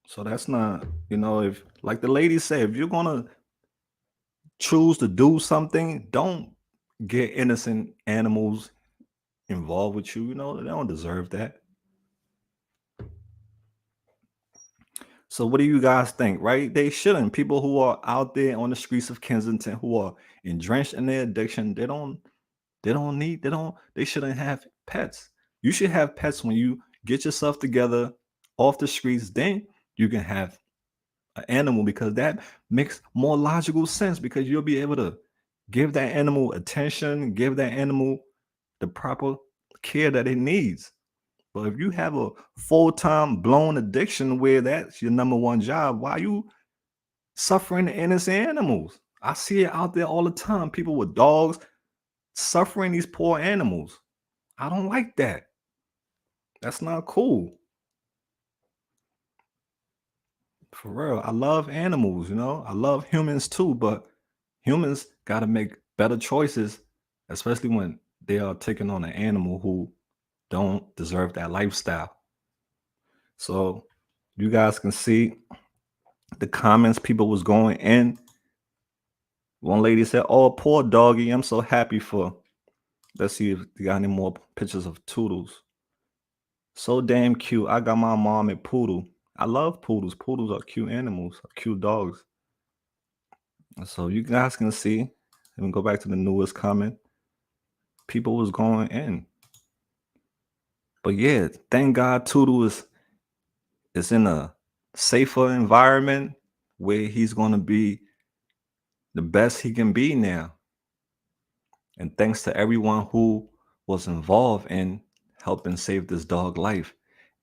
So that's not, if, like the lady said, if you're going to choose to do something, don't get innocent animals involved with you. They don't deserve that. So what do you guys think, right? They shouldn't. People who are out there on the streets of Kensington who are drenched in their addiction, they shouldn't have pets. You should have pets when you get yourself together off the streets, then you can have an animal, because that makes more logical sense, because you'll be able to give that animal attention, give that animal the proper care that it needs. But if you have a full-time blown addiction where that's your number one job, why are you suffering the innocent animals? I see it out there all the time. People with dogs suffering these poor animals. I don't like that. That's not cool. For real. I love animals, I love humans too, but humans got to make better choices, especially when they are taking on an animal who don't deserve that lifestyle. So you guys can see the comments people was going in. One lady said, "Oh, poor doggy. I'm so happy for." Let's see if they got any more pictures of Toodles. So damn cute. I got my mom a poodle. I love poodles. Poodles are cute animals, cute dogs. So you guys can see, let me go back to the newest comment. People was going in. But yeah, thank God Toodle is in a safer environment where he's going to be the best he can be now. And thanks to everyone who was involved in helping save this dog life.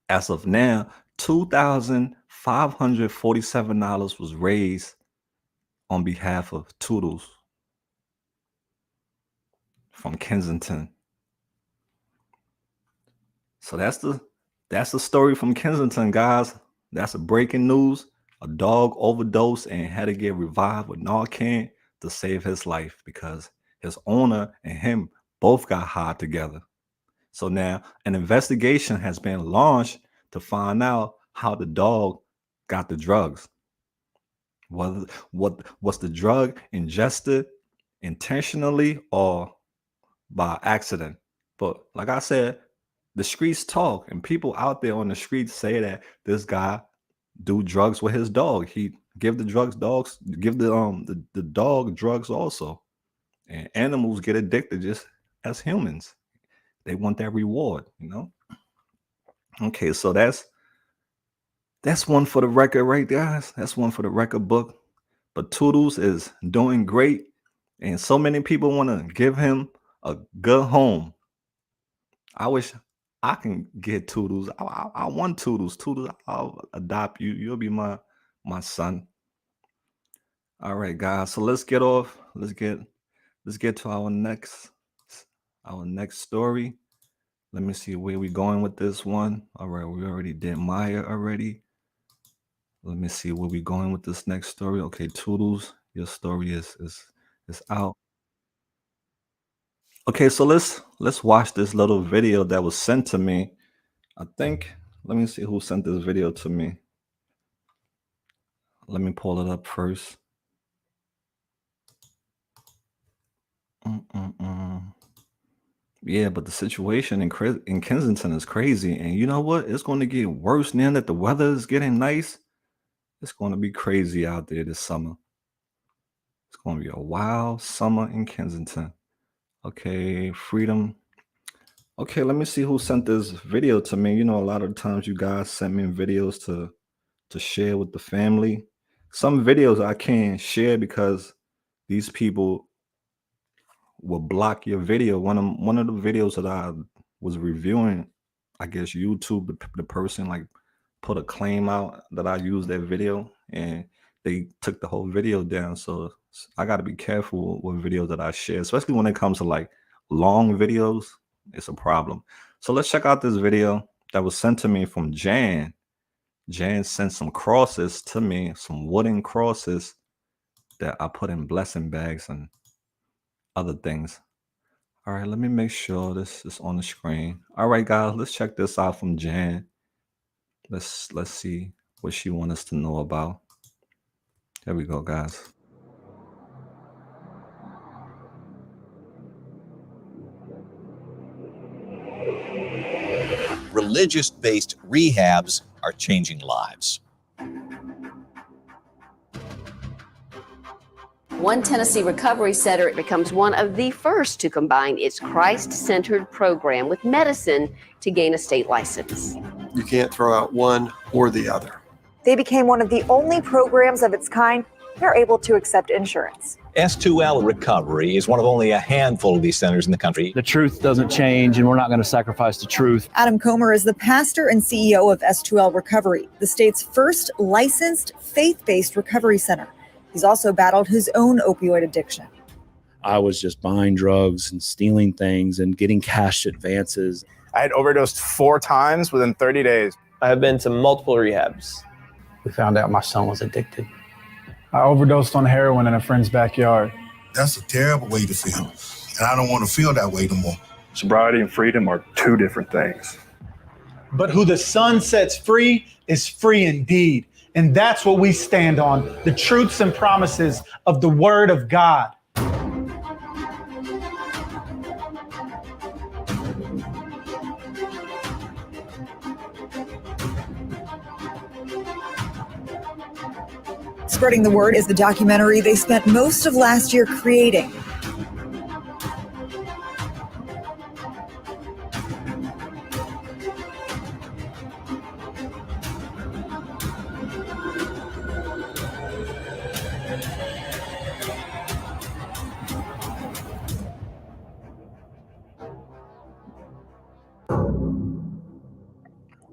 As of now, $2,547 was raised on behalf of Toodles from Kensington. So that's the story from Kensington, guys. That's a breaking news. A dog overdosed and had to get revived with Narcan to save his life because his owner and him both got high together. So now an investigation has been launched to find out how the dog got the drugs. Was the drug ingested intentionally or by accident? But like I said, the streets talk, and people out there on the streets say that this guy do drugs with his dog. He give the dog drugs also. And animals get addicted just as humans. They want that reward, Okay, so that's That's one for the record, right, guys? That's one for the record book. But Toodles is doing great, and so many people want to give him a good home. I wish I can get Toodles. I want Toodles. Toodles, I'll adopt you. You'll be my son. All right, guys. So let's get off. Let's get to our next story. Let me see where we going with this one. All right, we already did Maya already. Let me see where we going with this next story. Okay, Toodles, your story is out. Okay, so let's watch this little video that was sent to me. I think, let me see who sent this video to me. Let me pull it up first. Yeah, but the situation in Kensington is crazy. And you know what? It's going to get worse now that the weather is getting nice. It's going to be crazy out there this summer. It's going to be a wild summer in Kensington. Okay, freedom. Okay, let me see who sent this video to me. You know, a lot of times you guys send me videos to share with the family. Some videos I can't share because these people will block your video. One of the videos that I was reviewing, I guess YouTube, the person like put a claim out that I used that video, and they took the whole video down. So I got to be careful with videos that I share, especially when it comes to like long videos. It's a problem. So let's check out this video that was sent to me from Jan. Jan sent some crosses to me, some wooden crosses that I put in blessing bags and other things. All right, let me make sure this is on the screen. All right, guys, let's check this out from Jan. Let's see what she wants us to know about. There we go, guys. Religious-based rehabs are changing lives. One Tennessee Recovery Center becomes one of the first to combine its Christ-centered program with medicine to gain a state license. You can't throw out one or the other. They became one of the only programs of its kind that are able to accept insurance. S2L Recovery is one of only a handful of these centers in the country. The truth doesn't change, and we're not going to sacrifice the truth. Adam Comer is the pastor and CEO of S2L Recovery, the state's first licensed faith-based recovery center. He's also battled his own opioid addiction. I was just buying drugs and stealing things and getting cash advances. I had overdosed 4 times within 30 days. I have been to multiple rehabs. We found out my son was addicted. I overdosed on heroin in a friend's backyard. That's a terrible way to feel. And I don't want to feel that way no more. Sobriety and freedom are 2 different things. But who the Son sets free is free indeed. And that's what we stand on, the truths and promises of the Word of God. Spreading the Word is the documentary they spent most of last year creating.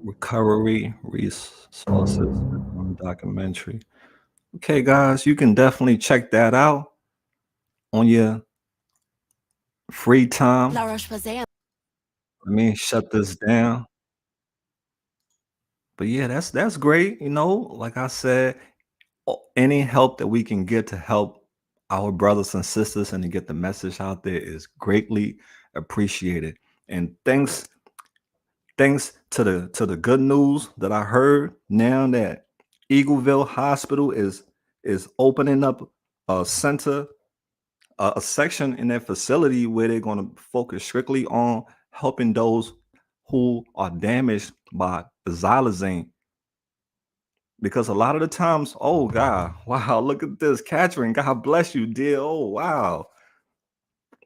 Recovery resources documentary. Okay, guys, you can definitely check that out on your free time. Let me shut this down. But yeah, that's great. You know, like I said, any help that we can get to help our brothers and sisters and to get the message out there is greatly appreciated. And thanks to the good news that I heard now that Eagleville Hospital is opening up a center, a section in their facility where they're going to focus strictly on helping those who are damaged by xylazine. Because a lot of the times, oh God, wow, look at this, Catherine. God bless you, dear. Oh wow,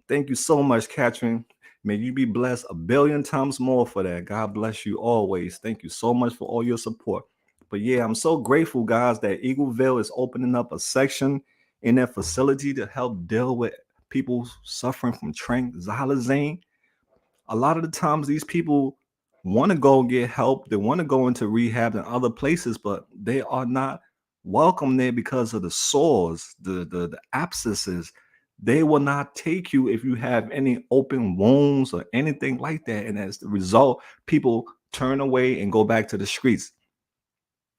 thank you so much, Catherine. May you be blessed 1 billion times more for that. God bless you always. Thank you so much for all your support. But yeah, I'm so grateful, guys, that Eagleville is opening up a section in their facility to help deal with people suffering from tranquilizine. A lot of the times these people want to go get help. They want to go into rehab and other places, but they are not welcome there because of the sores, the abscesses. They will not take you if you have any open wounds or anything like that. And as the result, people turn away and go back to the streets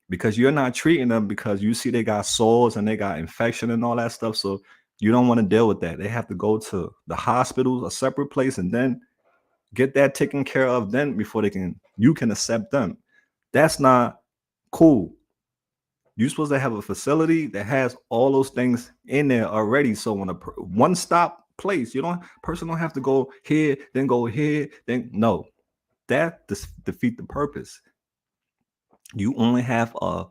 because you're not treating them, because you see they got sores and they got infection and all that stuff. So you don't want to deal with that. They have to go to the hospital, a separate place, and then get that taken care of then before you can accept them. That's not cool. You're supposed to have a facility that has all those things in there already. So when a one-stop place, person don't have to go here, then go here, then no. That defeat the purpose. You only have a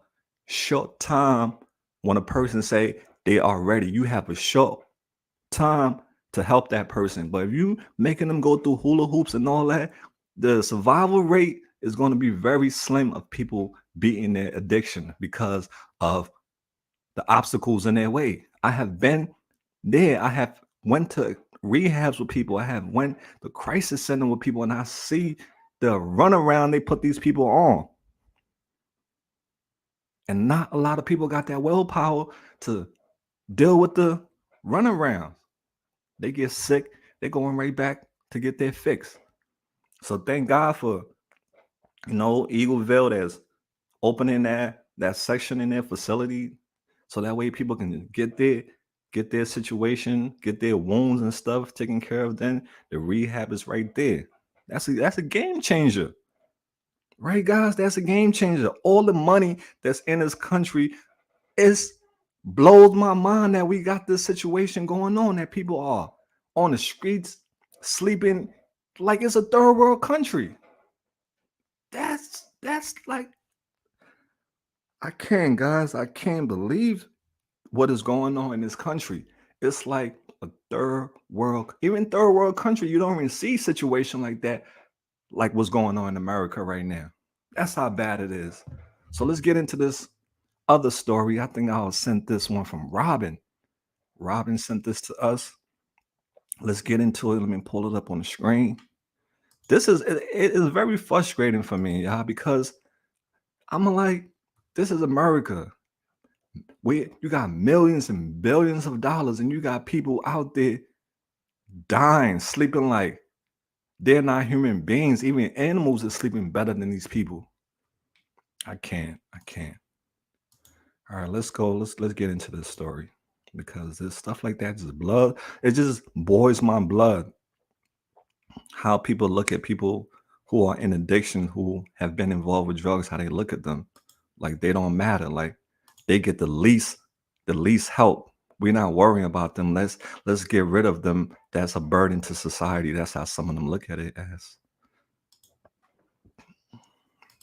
short time when a person say they are ready. You have a short time to help that person. But if you making them go through hula hoops and all that, the survival rate is going to be very slim of people beating their addiction because of the obstacles in their way. I have been there. I have went to rehabs with people. I have went to crisis center with people, and I see the runaround they put these people on. And not a lot of people got that willpower to deal with the runaround. They get sick, they're going right back to get their fix. So thank God for, Eagleville that's opening that section in their facility, so that way people can get their situation, get their wounds and stuff taken care of. Then the rehab is right there. That's a game changer. Right, guys? That's a game changer. All the money that's in this country blows my mind that we got this situation going on, that people are on the streets sleeping like it's a third world country. That's like, I can't believe what is going on in this country. It's like a third world country. You don't even see situation like that, like what's going on in America right now. That's how bad it is. So let's get into this other story. I think I sent this one from Robin. Robin sent this to us. Let's get into it. Let me pull it up on the screen. It is very frustrating for me, y'all, because I'm like, this is America. You got millions and billions of dollars, and you got people out there dying, sleeping like they're not human beings. Even animals are sleeping better than these people. I can't. All right, let's go. Let's get into this story, because this stuff like that it just boils my blood. How people look at people who are in addiction, who have been involved with drugs, how they look at them like they don't matter, like they get the least help. We're not worrying about them. Let's get rid of them. That's a burden to society. That's how some of them look at it as.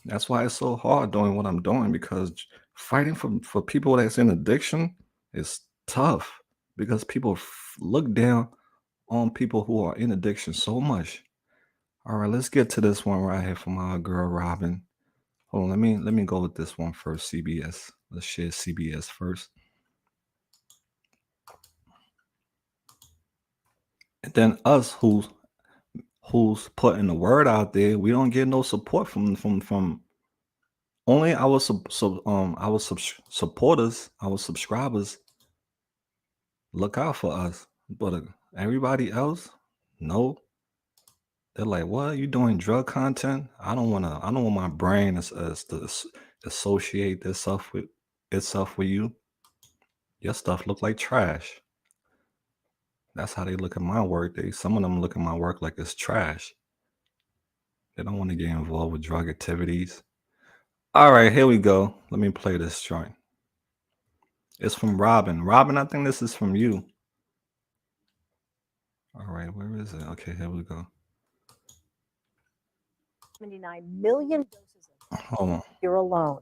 That's why it's so hard doing what I'm doing, because fighting for people that's in addiction is tough, because people look down on people who are in addiction so much. All right, let's get to this one right here from our girl Robin. Hold on, let me go with this one first. CBS. Let's share CBS first. And then us who's putting the word out there, we don't get no support from only our supporters, our subscribers look out for us, but everybody else, no. They're like, "What? You doing drug content? I don't want my brain to associate itself with you. Your stuff look like trash." That's how they look at my work. Some of them look at my work like it's trash. They don't want to get involved with drug activities. All right, here we go. Let me play this joint. It's from Robin. Robin, I think this is from you. All right, where is it? Okay, here we go. 79 million doses Hold on. year alone.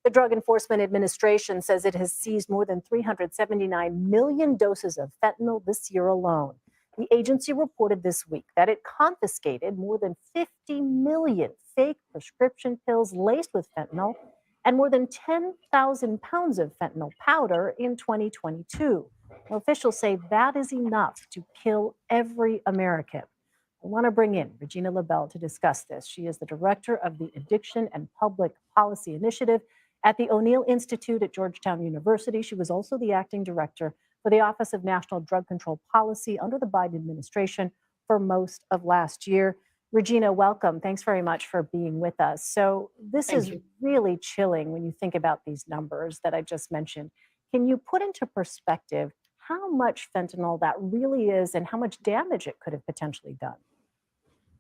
The Drug Enforcement Administration says it has seized more than 379 million doses of fentanyl this year alone. The agency reported this week that it confiscated more than 50 million fake prescription pills laced with fentanyl and more than 10,000 pounds of fentanyl powder in 2022. Well, officials say that is enough to kill every American. I want to bring in Regina LaBelle to discuss this. She is the director of the Addiction and Public Policy Initiative at the O'Neill Institute at Georgetown University. She was also the acting director for the Office of National Drug Control Policy under the Biden administration for most of last year. Regina, welcome. Thanks very much for being with us. So this is really chilling when you think about these numbers that I just mentioned. Can you put into perspective how much fentanyl that really is and how much damage it could have potentially done?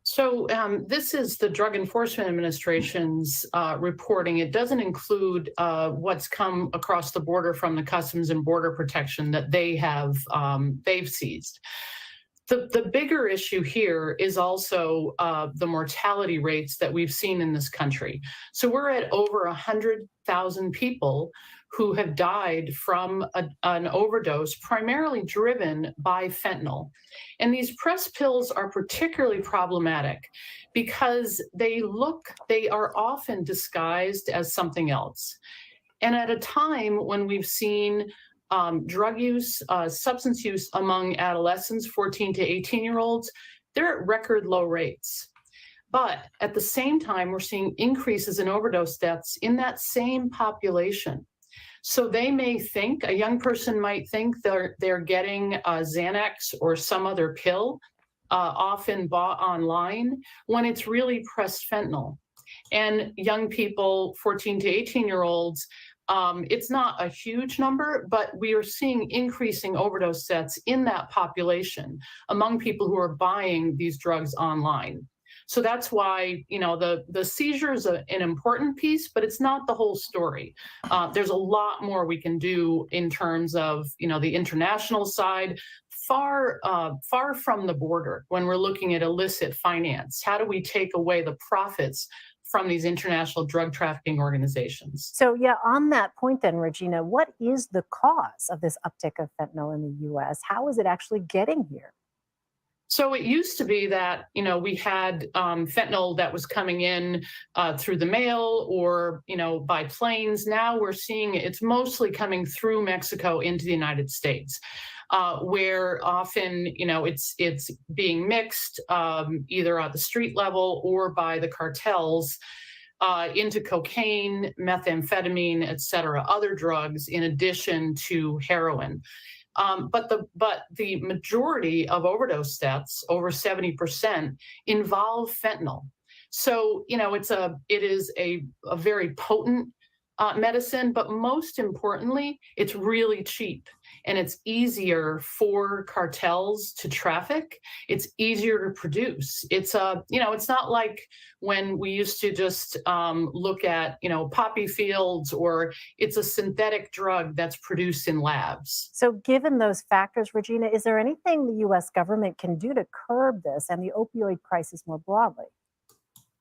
So this is the Drug Enforcement Administration's reporting. It doesn't include what's come across the border from the Customs and Border Protection that they have they've seized. The bigger issue here is also the mortality rates that we've seen in this country. So we're at over 100,000 people who have died from an overdose, primarily driven by fentanyl. And these press pills are particularly problematic because they are often disguised as something else. And at a time when we've seen drug use, substance use among adolescents, 14 to 18-year-olds, they're at record low rates. But at the same time, we're seeing increases in overdose deaths in that same population. So they may think, a young person might think they're getting Xanax or some other pill, often bought online, when it's really pressed fentanyl. And young people, 14 to 18-year-olds, it's not a huge number, but we are seeing increasing overdose deaths in that population among people who are buying these drugs online. So that's why, you know, the seizure is an important piece, but it's not the whole story. There's a lot more we can do in terms of, you know, the international side, far from the border when we're looking at illicit finance. How do we take away the profits from these international drug trafficking organizations? So yeah, on that point then, Regina, what is the cause of this uptick of fentanyl in the U.S.? How is it actually getting here? So it used to be that, you know, we had fentanyl that was coming in through the mail or, you know, by planes. Now we're seeing it's mostly coming through Mexico into the United States, where often, you know, it's being mixed either at the street level or by the cartels into cocaine, methamphetamine, et cetera, other drugs in addition to heroin. But the majority of overdose deaths, over 70%, involve fentanyl. So, you know, it is a very potent medicine, but most importantly, it's really cheap and it's easier for cartels to traffic. It's easier to produce. It's it's not like when we used to just look at, you know, poppy fields, or it's a synthetic drug that's produced in labs. So given those factors, Regina, is there anything the U.S. government can do to curb this and the opioid crisis more broadly?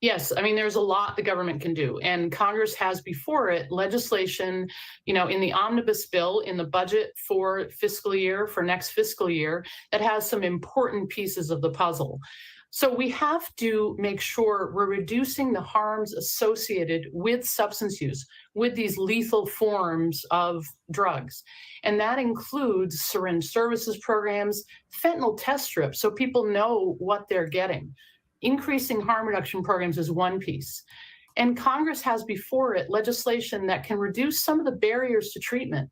Yes, I mean, there's a lot the government can do, and Congress has before it legislation, you know, in the omnibus bill, in the budget for next fiscal year, that has some important pieces of the puzzle. So we have to make sure we're reducing the harms associated with substance use, with these lethal forms of drugs. And that includes syringe services programs, fentanyl test strips, so people know what they're getting. Increasing harm reduction programs is one piece. And Congress has before it legislation that can reduce some of the barriers to treatment.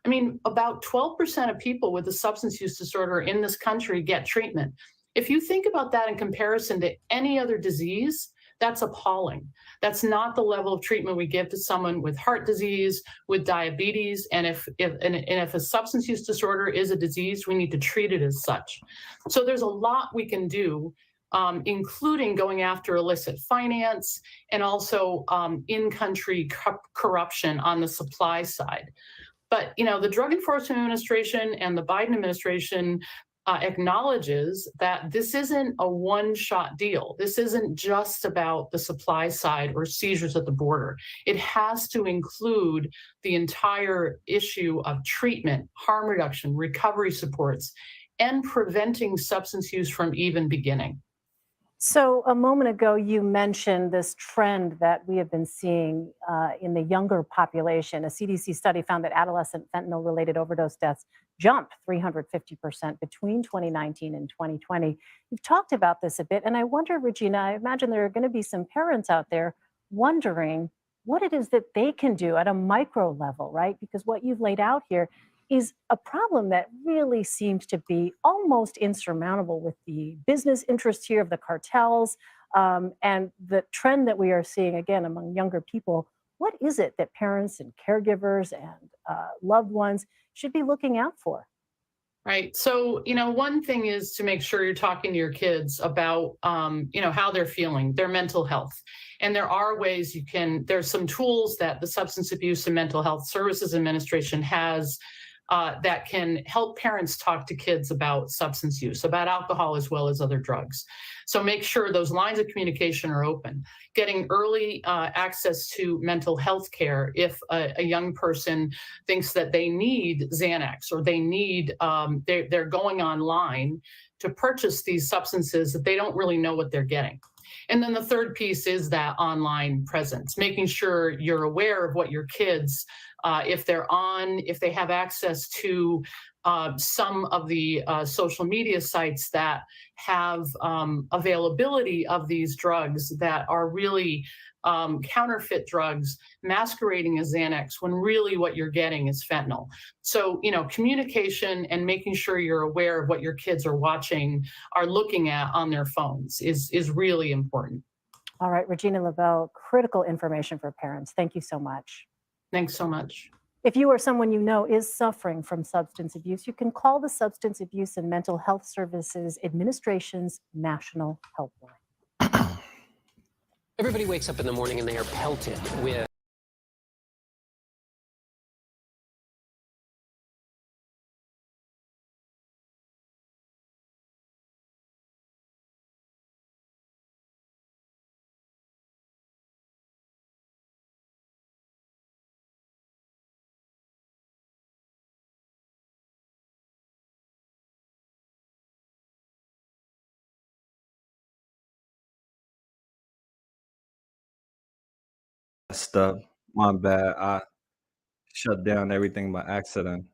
I mean, about 12% of people with a substance use disorder in this country get treatment. If you think about that in comparison to any other disease, that's appalling. That's not the level of treatment we give to someone with heart disease, with diabetes. And if a substance use disorder is a disease, we need to treat it as such. So there's a lot we can do, including going after illicit finance and also in-country corruption on the supply side. But, you know, the Drug Enforcement Administration and the Biden administration acknowledges that this isn't a one-shot deal. This isn't just about the supply side or seizures at the border. It has to include the entire issue of treatment, harm reduction, recovery supports, and preventing substance use from even beginning. So, a moment ago, you mentioned this trend that we have been seeing in the younger population. A CDC study found that adolescent fentanyl related overdose deaths jumped 350% between 2019 and 2020. You've talked about this a bit, and I wonder, Regina, I imagine there are going to be some parents out there wondering what it is that they can do at a micro level, right? Because what you've laid out here is a problem that really seems to be almost insurmountable with the business interests here of the cartels and the trend that we are seeing again among younger people. What is it that parents and caregivers and loved ones should be looking out for? Right. So, one thing is to make sure you're talking to your kids about, how they're feeling, their mental health. And there are ways there's some tools that the Substance Abuse and Mental Health Services Administration has that can help parents talk to kids about substance use, about alcohol, as well as other drugs. So make sure those lines of communication are open. Getting early access to mental health care if a young person thinks that they need Xanax or they need, they're going online to purchase these substances that they don't really know what they're getting. And then the third piece is that online presence, making sure you're aware of what your kids, if they have access to some of the social media sites that have availability of these drugs that are really counterfeit drugs masquerading as Xanax when really what you're getting is fentanyl. So, communication and making sure you're aware of what your kids are watching, are looking at on their phones is really important. All right, Regina Labelle, critical information for parents. Thank you so much. Thanks so much. If you or someone you know is suffering from substance abuse, you can call the Substance Abuse and Mental Health Services Administration's National Helpline. Everybody wakes up in the morning and they are pelted with Stuff. My bad. I shut down everything by accident.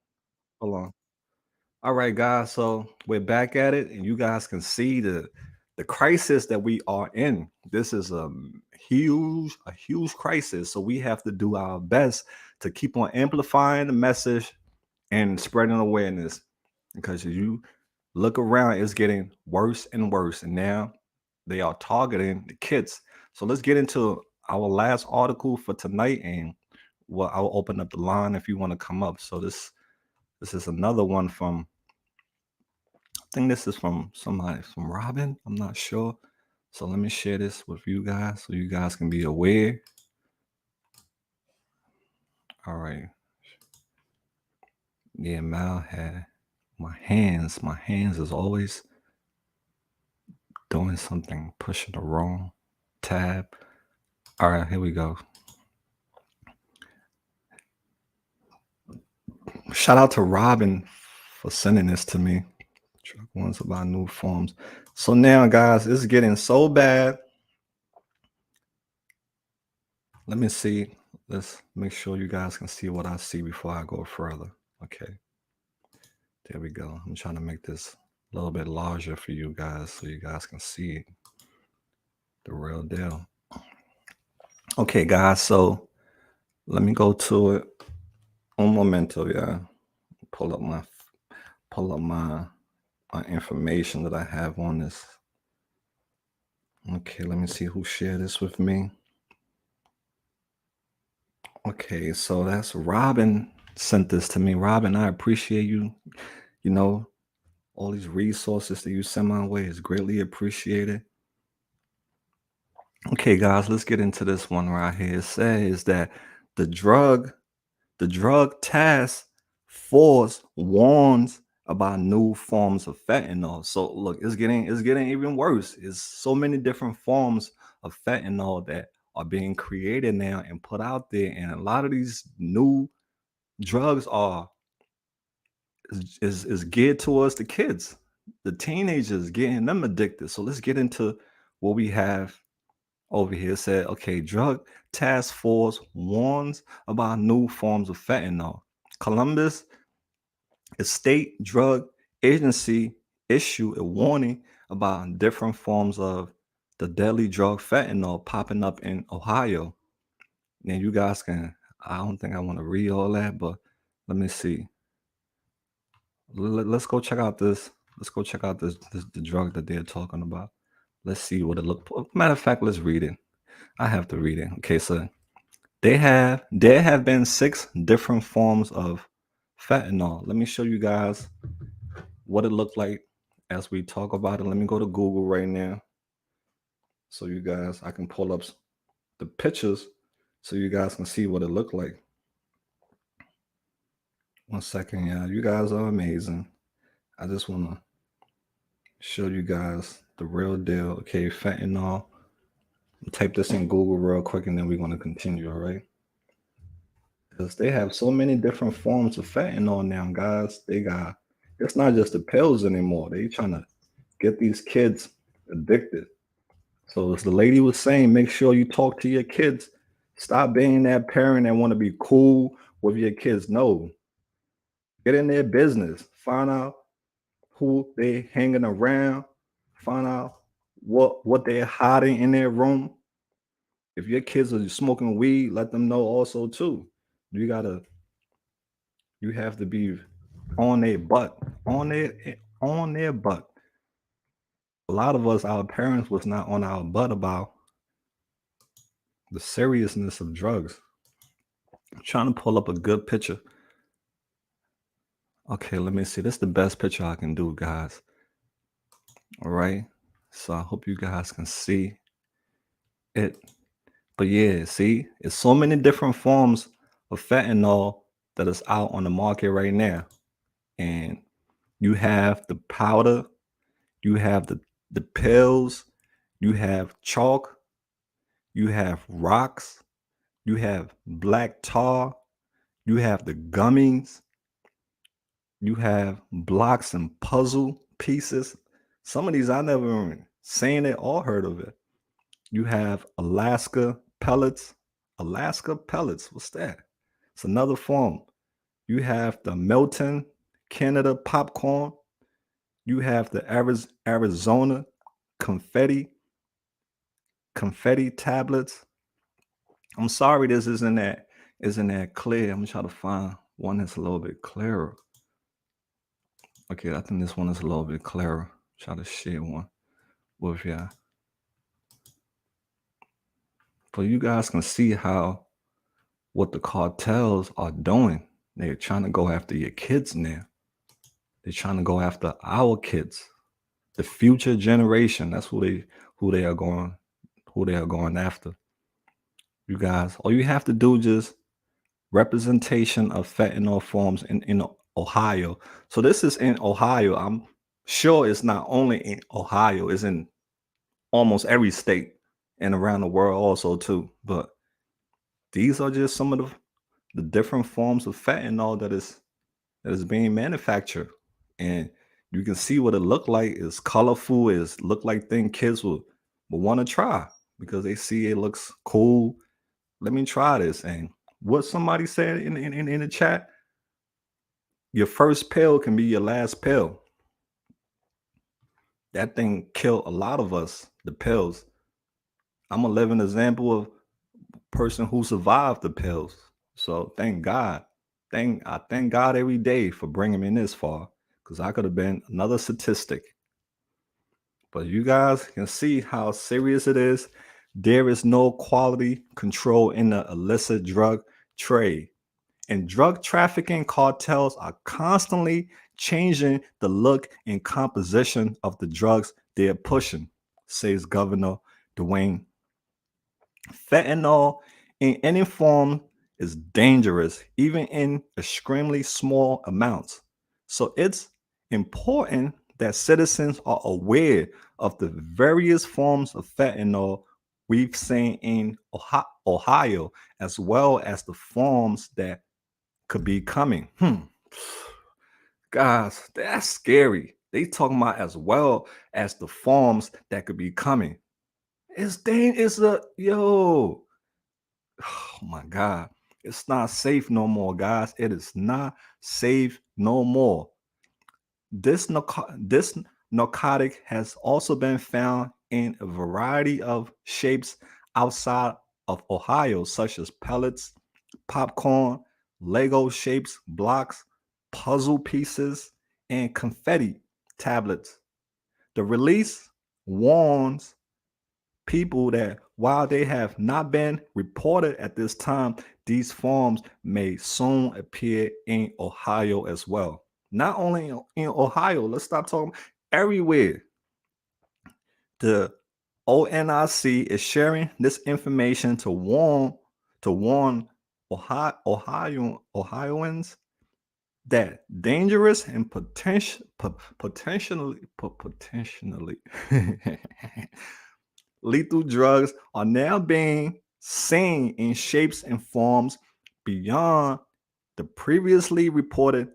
Hold on. All right, guys. So we're back at it, and you guys can see the crisis that we are in. This is a huge crisis. So we have to do our best to keep on amplifying the message and spreading awareness. Because as you look around, it's getting worse and worse. And now they are targeting the kids. So let's get into our last article for tonight, and I'll open up the line if you want to come up. So this is another one from, I think this is from somebody, from Robin. I'm not sure. So let me share this with you guys so you guys can be aware. All right. Yeah, Mal had my hands is always doing something, pushing the wrong tab. All right, here we go. Shout out to Robin for sending this to me. Truck ones about new forms. So now, guys, it's getting so bad. Let me see. Let's make sure you guys can see what I see before I go further. Okay. There we go. I'm trying to make this a little bit larger for you guys so you guys can see the real deal. Okay, guys, so let me go to it. Un momento, yeah. Pull up my information that I have on this. Okay, let me see who shared this with me. Okay, so that's Robin sent this to me. Robin, I appreciate you. All these resources that you send my way is greatly appreciated. Okay, guys, let's get into this one right here. It says that the drug task force warns about new forms of fentanyl. So look, it's getting even worse. It's so many different forms of fentanyl that are being created now and put out there, and a lot of these new drugs is geared towards the kids, the teenagers, getting them addicted. So let's get into what we have over here said, okay, drug task force warns about new forms of fentanyl. Columbus State Drug Agency issued a warning about different forms of the deadly drug fentanyl popping up in Ohio. Now you guys can, I don't think I want to read all that, but let me see. Let's go check out this. Let's go check out the drug that they're talking about. Let's see what it look. Matter of fact, let's read it. I have to read it. Okay, so there have been 6 different forms of fentanyl. Let me show you guys what it looked like as we talk about it. Let me go to Google right now, so you guys, I can pull up the pictures so you guys can see what it looked like. 1 second, yeah, you guys are amazing. I just want to show you guys the real deal. Okay, fentanyl. Type this in Google real quick, and then we're going to continue. All right, because they have so many different forms of fentanyl now, guys. It's not just the pills anymore. They trying to get these kids addicted. So as the lady was saying, make sure you talk to your kids. Stop being that parent that want to be cool with your kids. No, get in their business. Find out who they hanging around. Find out what they're hiding in their room. If your kids are smoking weed, let them know also too. You have to be on their butt, on their butt. A lot of us, our parents was not on our butt about the seriousness of drugs. I'm trying to pull up a good picture. Okay, let me see. This is the best picture I can do, guys. All right. So I hope you guys can see it. But yeah, see, it's so many different forms of fentanyl that is out on the market right now. And you have the powder, you have the pills, you have chalk, you have rocks, you have black tar, you have the gummies, you have blocks and puzzle pieces. Some of these I never even seen it or heard of it. You have Alaska pellets. Alaska pellets, what's that? It's another form. You have the Milton, Canada popcorn. You have the Arizona confetti tablets. I'm sorry this isn't that clear. I'm trying to find one that's a little bit clearer. Okay, I think this one is a little bit clearer. Try to share one with y'all. But you guys can see what the cartels are doing. They're trying to go after your kids now. They're trying to go after our kids, the future generation. That's who they are going after. You guys, all you have to do is just representation of fentanyl forms in Ohio. So this is in Ohio. I'm sure it's not only in Ohio, it's in almost every state and around the world also too. But these are just some of the different forms of fentanyl that is being manufactured. And you can see what it looked like. It's colorful. It's look like things kids will want to try because they see it looks cool. Let me try this. And what somebody said in the chat, your first pill can be your last pill. That thing killed a lot of us, the pills. I'm a living example of a person who survived the pills. So thank God. I thank God every day for bringing me this far, because I could have been another statistic. But you guys can see how serious it is. There is no quality control in the illicit drug trade. And drug trafficking cartels are constantly changing the look and composition of the drugs they're pushing, says Governor DeWine. Fentanyl in any form is dangerous, even in extremely small amounts. So it's important that citizens are aware of the various forms of fentanyl we've seen in Ohio, as well as the forms that could be coming. Guys, that's scary. They talking about as well as the forms that could be coming. It's a yo. Oh my God. It's not safe no more, guys. It is not safe no more. This narcotic has also been found in a variety of shapes outside of Ohio, such as pellets, popcorn, Lego shapes, blocks, puzzle pieces, and confetti tablets. The release warns people that while they have not been reported at this time, these forms may soon appear in Ohio as well. Not only in Ohio, let's stop talking everywhere. The ONIC is sharing this information to warn Ohioans that dangerous and potentially lethal drugs are now being seen in shapes and forms beyond the previously reported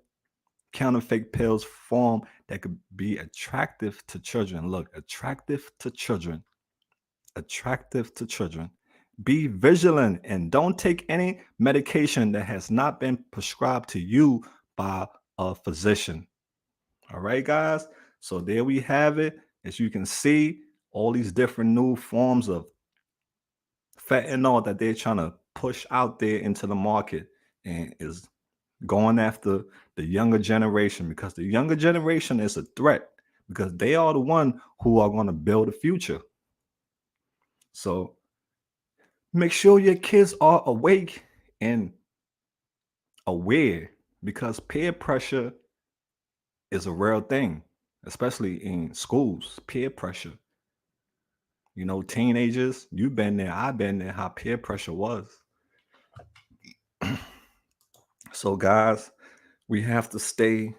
counterfeit pills form that could be attractive to children. Look, attractive to children. Attractive to children. Be vigilant and don't take any medication that has not been prescribed to you by a physician. All right, guys. So there we have it. As you can see, all these different new forms of fentanyl that they're trying to push out there into the market and is going after the younger generation, because the younger generation is a threat, because they are the one who are going to build the future. So make sure your kids are awake and aware, because peer pressure is a real thing, especially in schools. Peer pressure. You know, teenagers, you've been there, I've been there, how peer pressure was. So, guys, we have to stay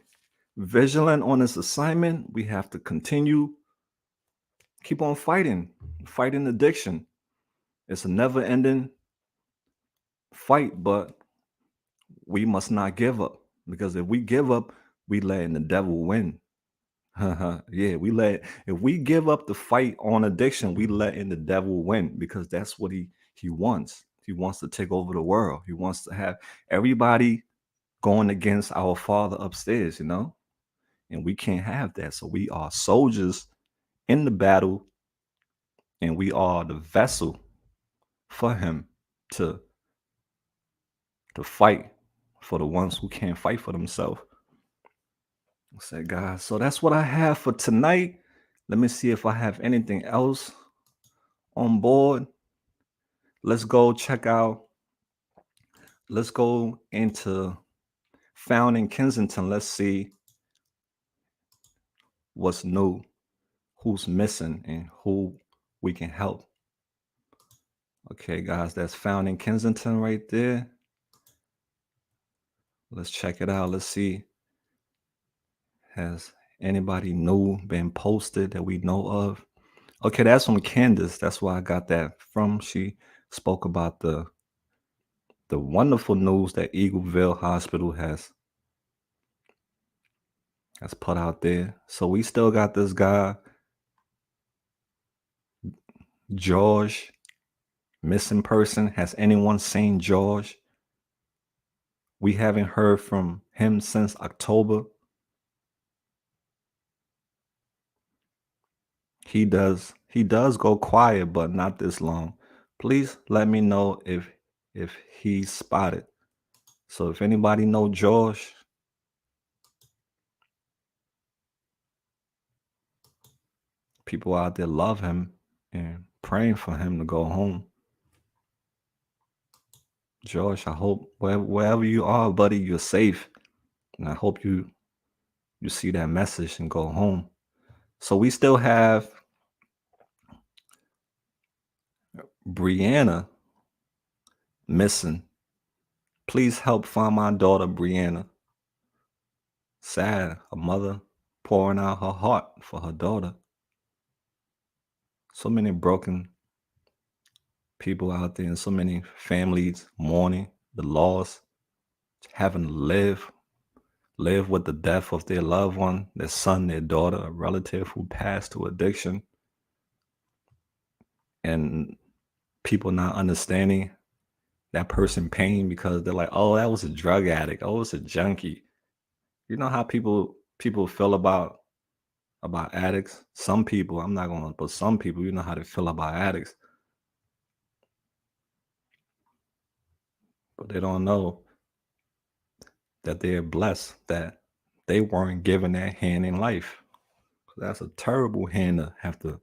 vigilant on this assignment. We have to keep on fighting addiction. It's a never-ending fight, but we must not give up, because if we give up, we letting the devil win. Yeah, if we give up the fight on addiction, we letting the devil win, because that's what he wants. He wants to take over the world. He wants to have everybody going against our Father upstairs, you know, and we can't have that. So we are soldiers in the battle, and we are the vessel for him to fight for the ones who can't fight for themselves. I said, guys, so that's what I have for tonight. Let me see if I have anything else on board. Let's go into Found in Kensington. Let's see what's new, who's missing, and who we can help. Okay, guys, that's Found in Kensington right there. Let's check it out. Let's see. Has anybody new been posted that we know of? Okay, that's from Candace. That's where I got that from. She spoke about the wonderful news that Eagleville Hospital has put out there. So we still got this guy, George, missing person. Has anyone seen George? We haven't heard from him since October. He does go quiet, but not this long. Please let me know if he's spotted. So if anybody know George, people out there love him and praying for him to go home. George, I hope wherever you are, buddy, you're safe. And I hope you see that message and go home. So we still have Brianna missing. Please help find my daughter, Brianna. Sad, a mother pouring out her heart for her daughter. So many broken people out there, and so many families mourning the loss, having to live with the death of their loved one, their son, their daughter, a relative who passed to addiction. and people not understanding that person pain because they're like, oh, that was a drug addict, oh, it's a junkie. You know how people feel about addicts? Some people, I'm not gonna, but some people, you know how they feel about addicts. But they don't know that they're blessed that they weren't given that hand in life. That's a terrible hand to have to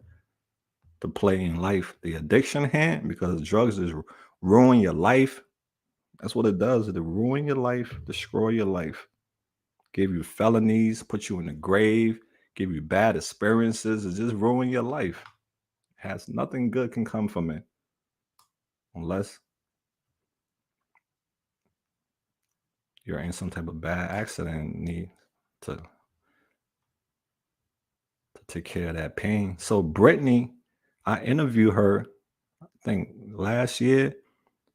play in life. The addiction hand, because drugs is ruin your life. That's what it does. It'll ruin your life, destroy your life, give you felonies, put you in the grave, give you bad experiences. It just ruin your life. Has nothing good can come from it unless you're in some type of bad accident and need to take care of that pain. So Brittany, I interviewed her, I think last year.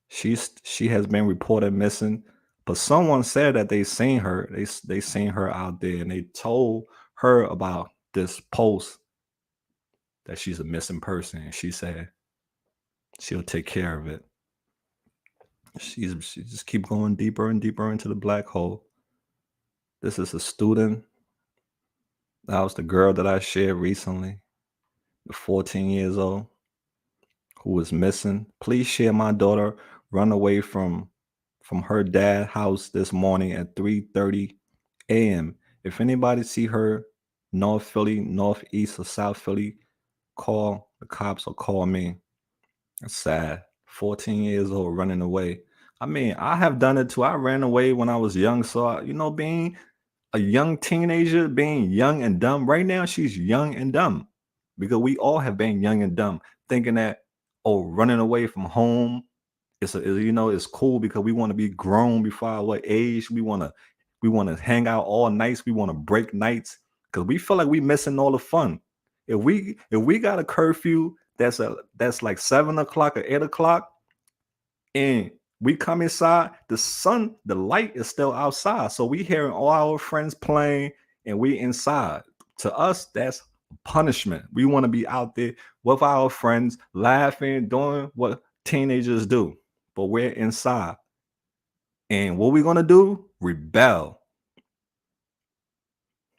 She has been reported missing, but someone said that they seen her. They seen her out there, and they told her about this post that she's a missing person, and she said she'll take care of it. She just keep going deeper and deeper into the black hole. This is a student. That was the girl that I shared recently, the 14 years old, who was missing. Please share my daughter run away from her dad's house this morning at 3:30 a.m. If anybody see her, North Philly, Northeast or South Philly, call the cops or call me. It's sad. 14 years old running away. I mean, I have done it too. I ran away when I was young. So, being a young teenager, being young and dumb. Right now, she's young and dumb because we all have been young and dumb, thinking that, oh, running away from home, it's cool because we want to be grown before our age. We want to hang out all nights. We want to break nights because we feel like we missing all the fun. If we got a curfew that's like 7 o'clock or 8 o'clock, and we come inside, the light is still outside. So we hearing all our friends playing and we inside. To us, that's punishment. We want to be out there with our friends, laughing, doing what teenagers do. But we're inside. And what we're going to do? Rebel.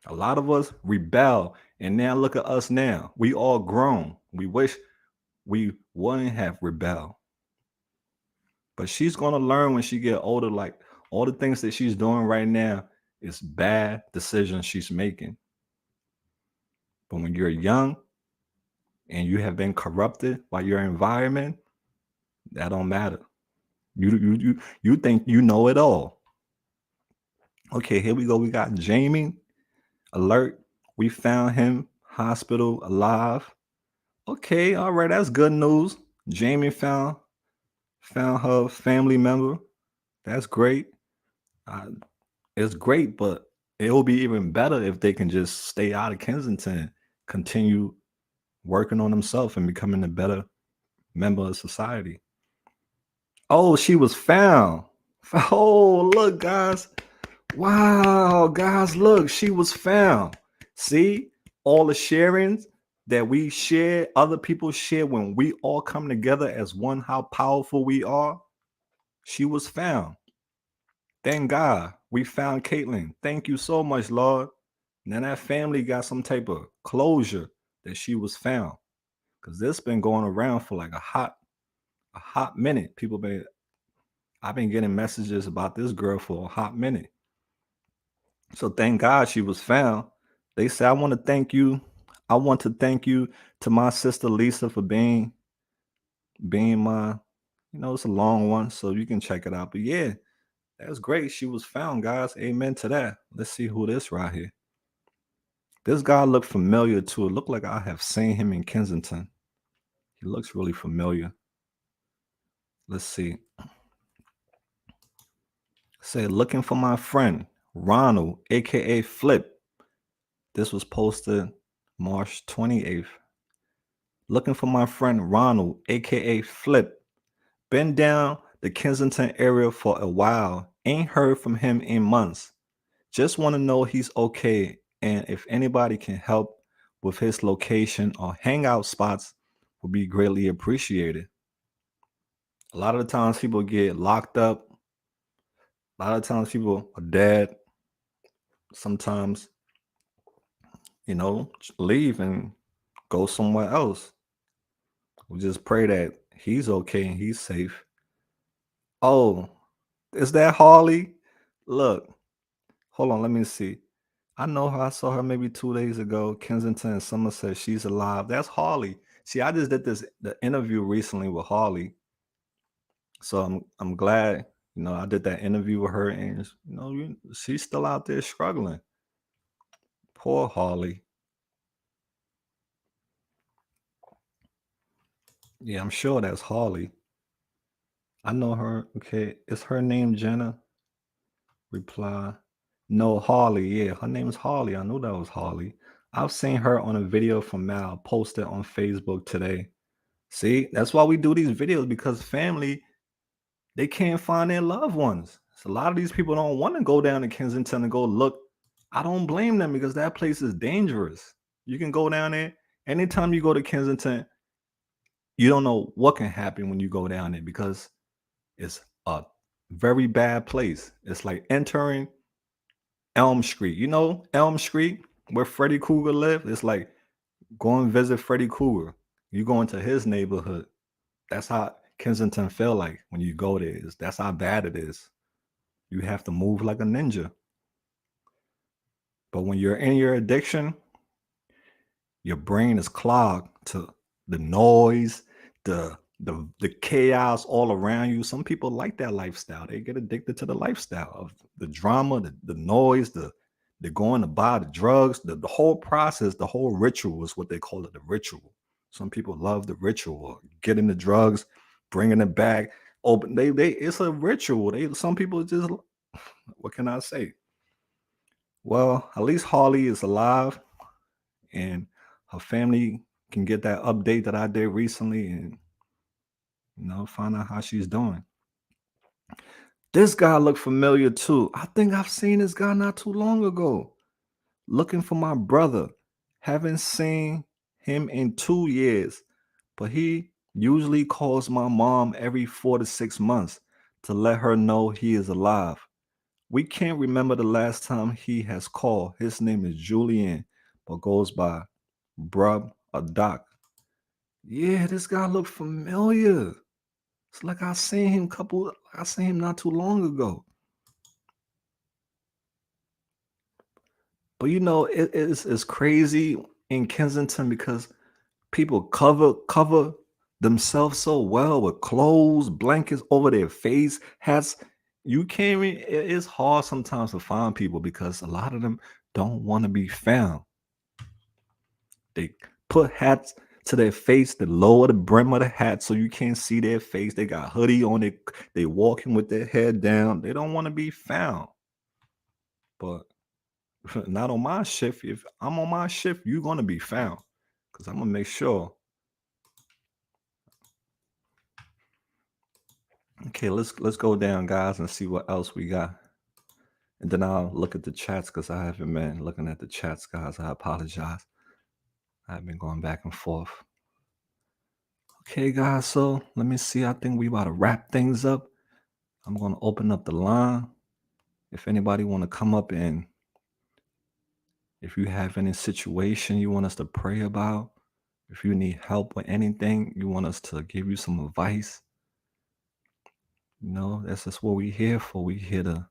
A lot of us rebel. And now look at us now. We all grown. We wish we wouldn't have rebelled. But she's going to learn when she get older, like all the things that she's doing right now is bad decisions she's making. But when you're young and you have been corrupted by your environment, that don't matter. You think you know it all. Okay, here we go. We got Jamie. Alert. We found him hospital alive. Okay, all right, that's good news. Jamie found her family member. That's great. It's great, but it will be even better if they can just stay out of Kensington, continue working on themselves and becoming a better member of society. Oh, she was found. Oh, look, guys. Wow, guys, look, she was found. See, all the sharings that we share, other people share when we all come together as one, how powerful we are. She was found. Thank God we found Caitlin. Thank you so much, Lord. Now that family got some type of closure that she was found. Because this been going around for like a hot minute. I've been getting messages about this girl for a hot minute. So thank God she was found. They say, I want to thank you to my sister Lisa for being my, it's a long one, so you can check it out. But yeah, that's great. She was found, guys. Amen to that. Let's see who this right here. This guy looked familiar too. It looked like I have seen him in Kensington. He looks really familiar. Let's see. Say, looking for my friend Ronald, aka Flip. This was posted March 28th. Looking for my friend Ronald, aka Flip. Been down the Kensington area for a while. Ain't heard from him in months. Just want to know he's okay and if anybody can help with his location or hangout spots would be greatly appreciated. A lot of the times people get locked up. A lot of times people are dead. Sometimes, leave and go somewhere else. We just pray that he's okay and he's safe. Oh, is that Harley? Look, hold on, let me see. I know her. I saw her maybe 2 days ago. Kensington and Somerset. She's alive. That's Harley. See, I just did the interview recently with Harley. So I'm glad, I did that interview with her, and she's still out there struggling. Poor Harley. Yeah, I'm sure that's Harley. I know her. Okay, is her name Jenna? Reply. No, Harley. Yeah, her name is Harley. I knew that was Harley. I've seen her on a video from Mal posted on Facebook today. See, that's why we do these videos, because family, they can't find their loved ones. So a lot of these people don't want to go down to Kensington and go look. I don't blame them, because that place is dangerous. You can go down there. Anytime you go to Kensington, you don't know what can happen when you go down there, because it's a very bad place. It's like entering Elm Street. You know Elm Street, where Freddy Krueger lived? It's like go and visit Freddy Krueger. You go into his neighborhood. That's how Kensington feel like when you go there. That's how bad it is. You have to move like a ninja. But when you're in your addiction, your brain is clogged to the noise, the chaos all around you. Some people like that lifestyle. They get addicted to the lifestyle of the drama, the noise, they're going to buy the drugs, the whole process, the whole ritual is what they call it, the ritual. Some people love the ritual, getting the drugs, bringing it back. Open, it's a ritual. Some people just, what can I say? Well, at least Harley is alive, and her family can get that update that I did recently, and find out how she's doing. This guy looked familiar too. I think I've seen this guy not too long ago. Looking for my brother. Haven't seen him in 2 years, but he usually calls my mom every 4 to 6 months to let her know he is alive. We can't remember the last time he has called. His name is Julian, but goes by Brub or Doc. Yeah, this guy looked familiar. It's like I seen him not too long ago. But it's crazy in Kensington, because people cover themselves so well with clothes, blankets over their face, hats. You can't it's hard sometimes to find people, because a lot of them don't want to be found. They put hats to their face, the lower the brim of the hat, so you can't see their face. They got hoodie on it. They walking with their head down. They don't want to be found. But not on my shift. If I'm on my shift, you're gonna be found, because I'm gonna make sure. Okay, let's go down, guys, and see what else we got. And then I'll look at the chats, because I haven't been looking at the chats, guys. I apologize. I've been going back and forth. Okay, guys, so let me see. I think we about to wrap things up. I'm going to open up the line. If anybody want to come up, and if you have any situation you want us to pray about, if you need help with anything, you want us to give you some advice, that's just what we're here for. We're here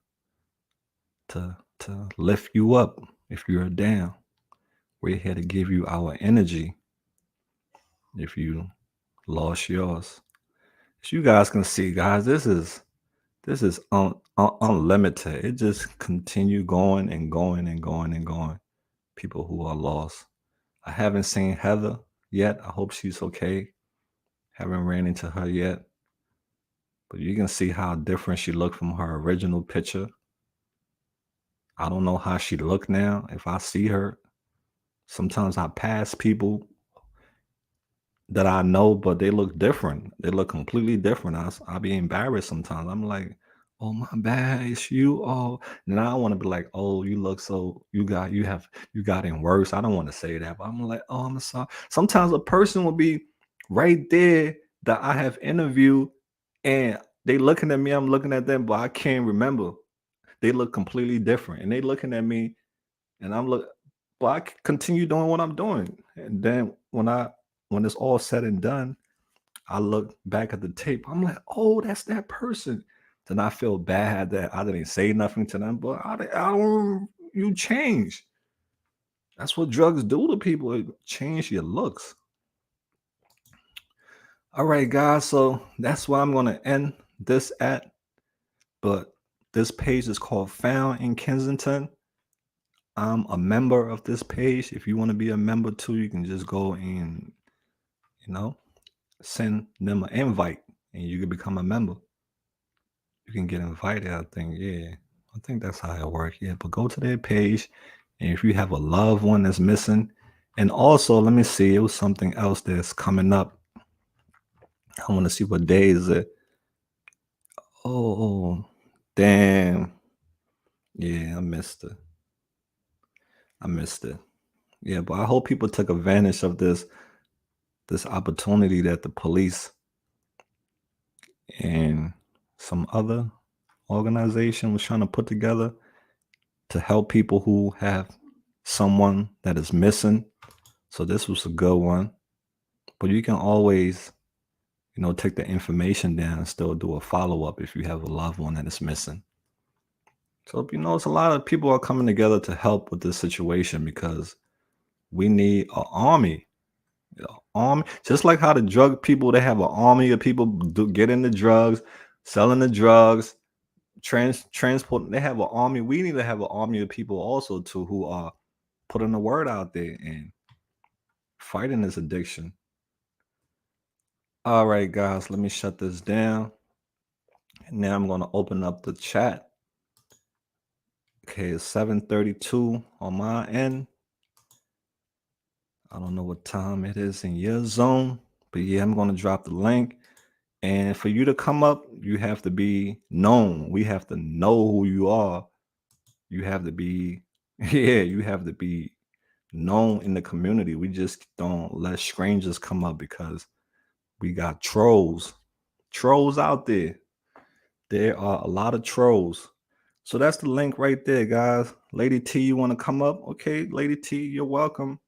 to lift you up if you're down. We're here to give you our energy if you lost yours. As you guys can see, guys, this is unlimited. It just continue going and going and going and going. People who are lost. I haven't seen Heather yet. I hope she's okay. Haven't ran into her yet. But you can see how different she looked from her original picture. I don't know how she looked now. If I see her, sometimes I pass people that I know, but they look different. They look completely different. I'll be embarrassed sometimes. I'm like, oh, my bad, it's you. Oh, and I want to be like, oh, you look so, you got in worse. I don't want to say that, but I'm like, oh, I'm sorry. Sometimes a person will be right there that I have interviewed, and they looking at me, I'm looking at them, but I can't remember. They look completely different, and they looking at me, and I'm look, but I continue doing what I'm doing. And then when it's all said and done, I look back at the tape. I'm like, oh, that's that person. Then I feel bad that I didn't say nothing to them, but I don't. You change. That's what drugs do to people. It change your looks. All right, guys. So that's where I'm going to end this at. But this page is called Found in Kensington. I'm a member of this page. If you want to be a member too, you can just go and, send them an invite and you can become a member. You can get invited, I think. Yeah, I think that's how it works. Yeah, but go to their page. And if you have a loved one that's missing, and also, let me see, it was something else that's coming up. I want to see what day is it. Oh, damn. Yeah, I missed it. Yeah, but I hope people took advantage of this opportunity that the police and some other organization was trying to put together to help people who have someone that is missing. So this was a good one. But you can always, take the information down and still do a follow-up if you have a loved one that is missing. So, it's a lot of people are coming together to help with this situation because we need an army. Army, just like how the drug people, they have an army of people get into drugs, selling the drugs, transport. They have an army. We need to have an army of people also too who are putting the word out there and fighting this addiction. All right, guys, let me shut this down. And now I'm going to open up the chat. Okay, it's 7:32 on my end. I don't know what time it is in your zone, but yeah, I'm going to drop the link. And for you to come up, you have to be known. We have to know who you are. You have to be, you have to be known in the community. We just don't let strangers come up because we got trolls out there. There are a lot of trolls. So that's the link right there, guys. Lady T, you want to come up? Okay, Lady T, you're welcome.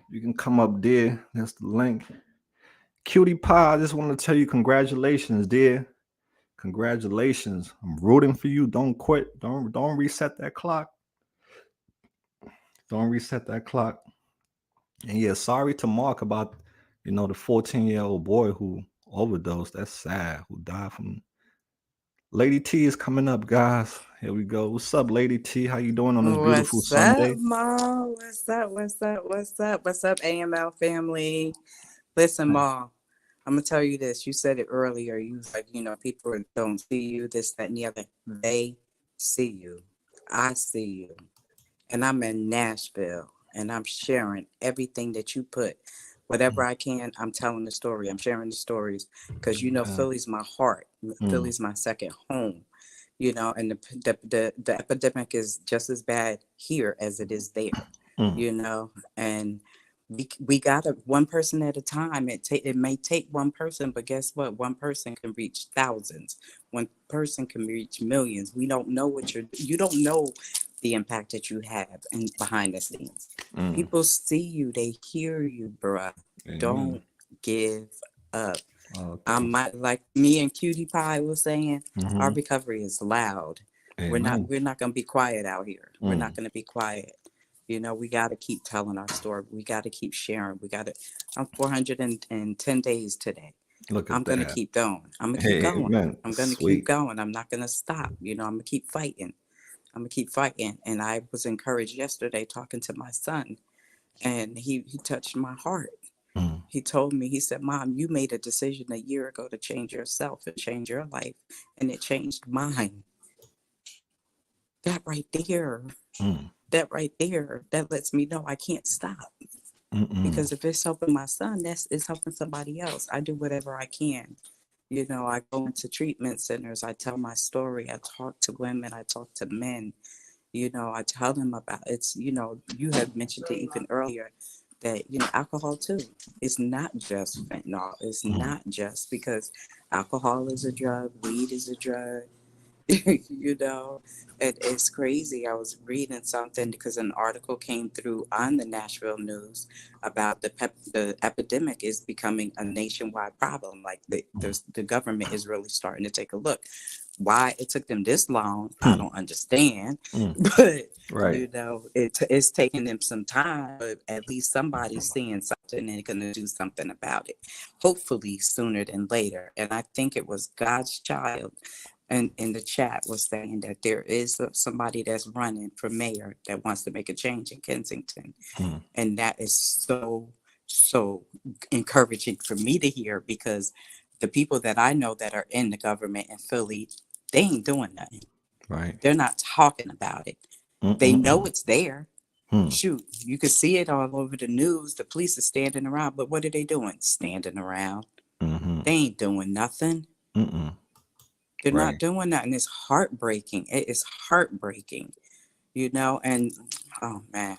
You can come up there. That's the link. Cutie Pie, I just want to tell you congratulations, dear. Congratulations. I'm rooting for you. Don't quit. Don't reset that clock. Don't reset that clock. And yeah, sorry to Mark about, the 14-year-old boy who overdosed. That's sad. Who died from. Lady T is coming up, guys. Here we go. What's up, Lady T? How you doing on this beautiful Sunday? Ma? What's up, AML family? Listen, Ma, I'm gonna tell you this. You said it earlier. You was like, people don't see you, this, that, and the other. They see you. I see you. And I'm in Nashville, and I'm sharing everything that you put. Whatever I can, I'm telling the story. I'm sharing the stories because, Philly's my heart. Philly's my second home. And the epidemic is just as bad here as it is there. And we got one person at a time. It may take one person, but guess what? One person can reach thousands. One person can reach millions. We don't know you don't know the impact that you have behind the scenes. People see you, they hear you, bruh. Don't give up. Like me and Cutie Pie was saying, our recovery is loud. We're not gonna be quiet out here. We're not gonna be quiet. We gotta keep telling our story. We gotta keep sharing. I'm 410 days today. I'm gonna keep going. I'm gonna keep going. I'm gonna keep going. I'm not gonna stop. I'm gonna keep fighting. And I was encouraged yesterday talking to my son, and he touched my heart. He told me, he said, Mom, you made a decision a year ago to change yourself and change your life, and it changed mine. That right there, that lets me know I can't stop. Because if it's helping my son, it's helping somebody else. I do whatever I can. I go into treatment centers. I tell my story. I talk to women. I talk to men. I tell them about it's, you have mentioned it even earlier. that, you know, alcohol too. It's not just fentanyl. It's not just because alcohol is a drug, weed is a drug. You know, it's crazy. I was reading something because an article came through on the Nashville News about the epidemic is becoming a nationwide problem. Like the government is really starting to take a look. Why it took them this long, I don't understand. But Right. you know, it's taking them some time. But at least somebody's seeing something and going to do something about it. Hopefully sooner than later. And I think it was God's Child. And in the chat was saying that there is somebody that's running for mayor that wants to make a change in Kensington. And that is so encouraging for me to hear, because the people that I know that are in the government in Philly, they ain't doing nothing. Right. They're not talking about it. They know it's there. Shoot, you can see it all over the news. The police are standing around, but what are they doing? Standing around. They ain't doing nothing. They're not doing that, and it's heartbreaking. It is heartbreaking, you know. And oh man,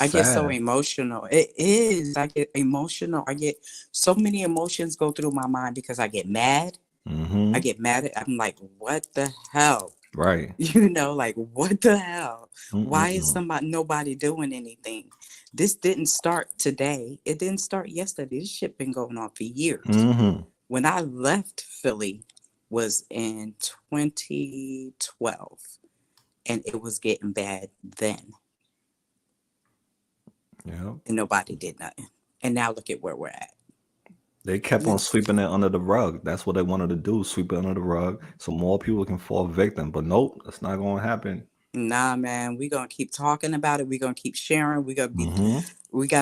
I get so Sad. emotional. It is. I get emotional. I get so many emotions go through my mind because I get mad. I get mad. I'm like, what the hell? Right. You know, like, what the hell? Why is nobody doing anything? This didn't start today. It didn't start yesterday. This shit been going on for years. When I left Philly was in 2012, and it was getting bad then. Yeah. And nobody did nothing. And now look at where we're at. They kept on sweeping it under the rug. That's what they wanted to do, sweep it under the rug so more people can fall victim. But nope, that's not going to happen. Nah, man, we're going to keep talking about it. We're going to keep sharing. We got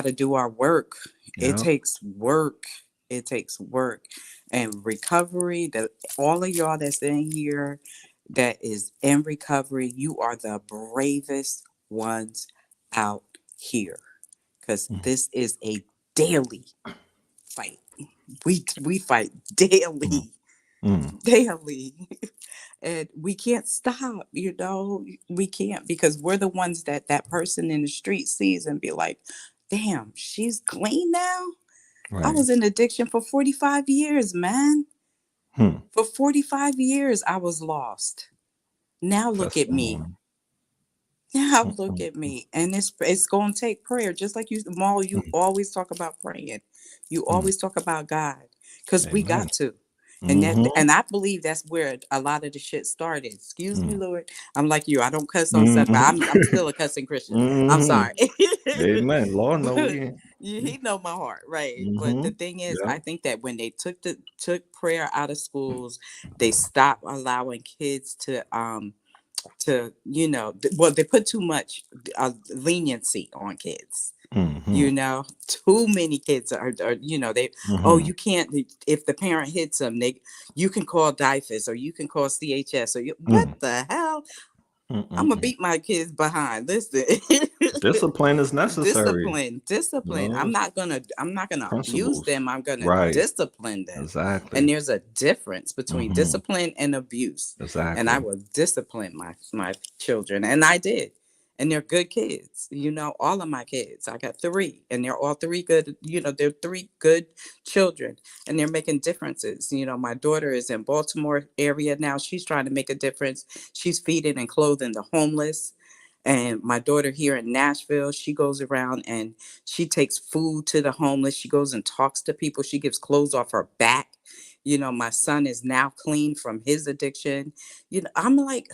to do our work. Yeah. It takes work. It takes work and recovery. All of y'all that's in here that is in recovery, you are the bravest ones out here, because this is a daily fight. We fight daily, daily. And we can't stop, you know, we can't, because we're the ones that person in the street sees and be like, damn, she's clean now. I was in addiction for 45 years, man. For 45 years, I was lost. Now look at me. Now look at me. And it's going to take prayer. Just like you, Maul, you always talk about praying. You always talk about God, because we got to. And I believe that's where a lot of the shit started. Excuse me, Lord. I'm like you. I don't cuss on stuff, but I'm still a cussing Christian. I'm sorry. Amen. Lord knows. He know my heart, right? But the thing is, I think that when they took prayer out of schools, they stopped allowing kids to you know, they put too much leniency on kids. You know, too many kids are you know, you can't, if the parent hits them, you can call DIFUS or you can call CHS or what the hell? I'm gonna beat my kids behind. Listen, discipline is necessary. Discipline. No. I'm not gonna abuse them. I'm gonna discipline them. Exactly. And there's a difference between discipline and abuse. Exactly. And I will discipline my children, and I did. And they're good kids. You know, all of my kids. I got 3, and they're all 3 good. You know, they're 3 good children, and they're making differences. You know, my daughter is in Baltimore area now. She's trying to make a difference. She's feeding and clothing the homeless. And my daughter here in Nashville, she goes around and she takes food to the homeless. She goes and talks to people. She gives clothes off her back. You know, my son is now clean from his addiction. You know, I'm like,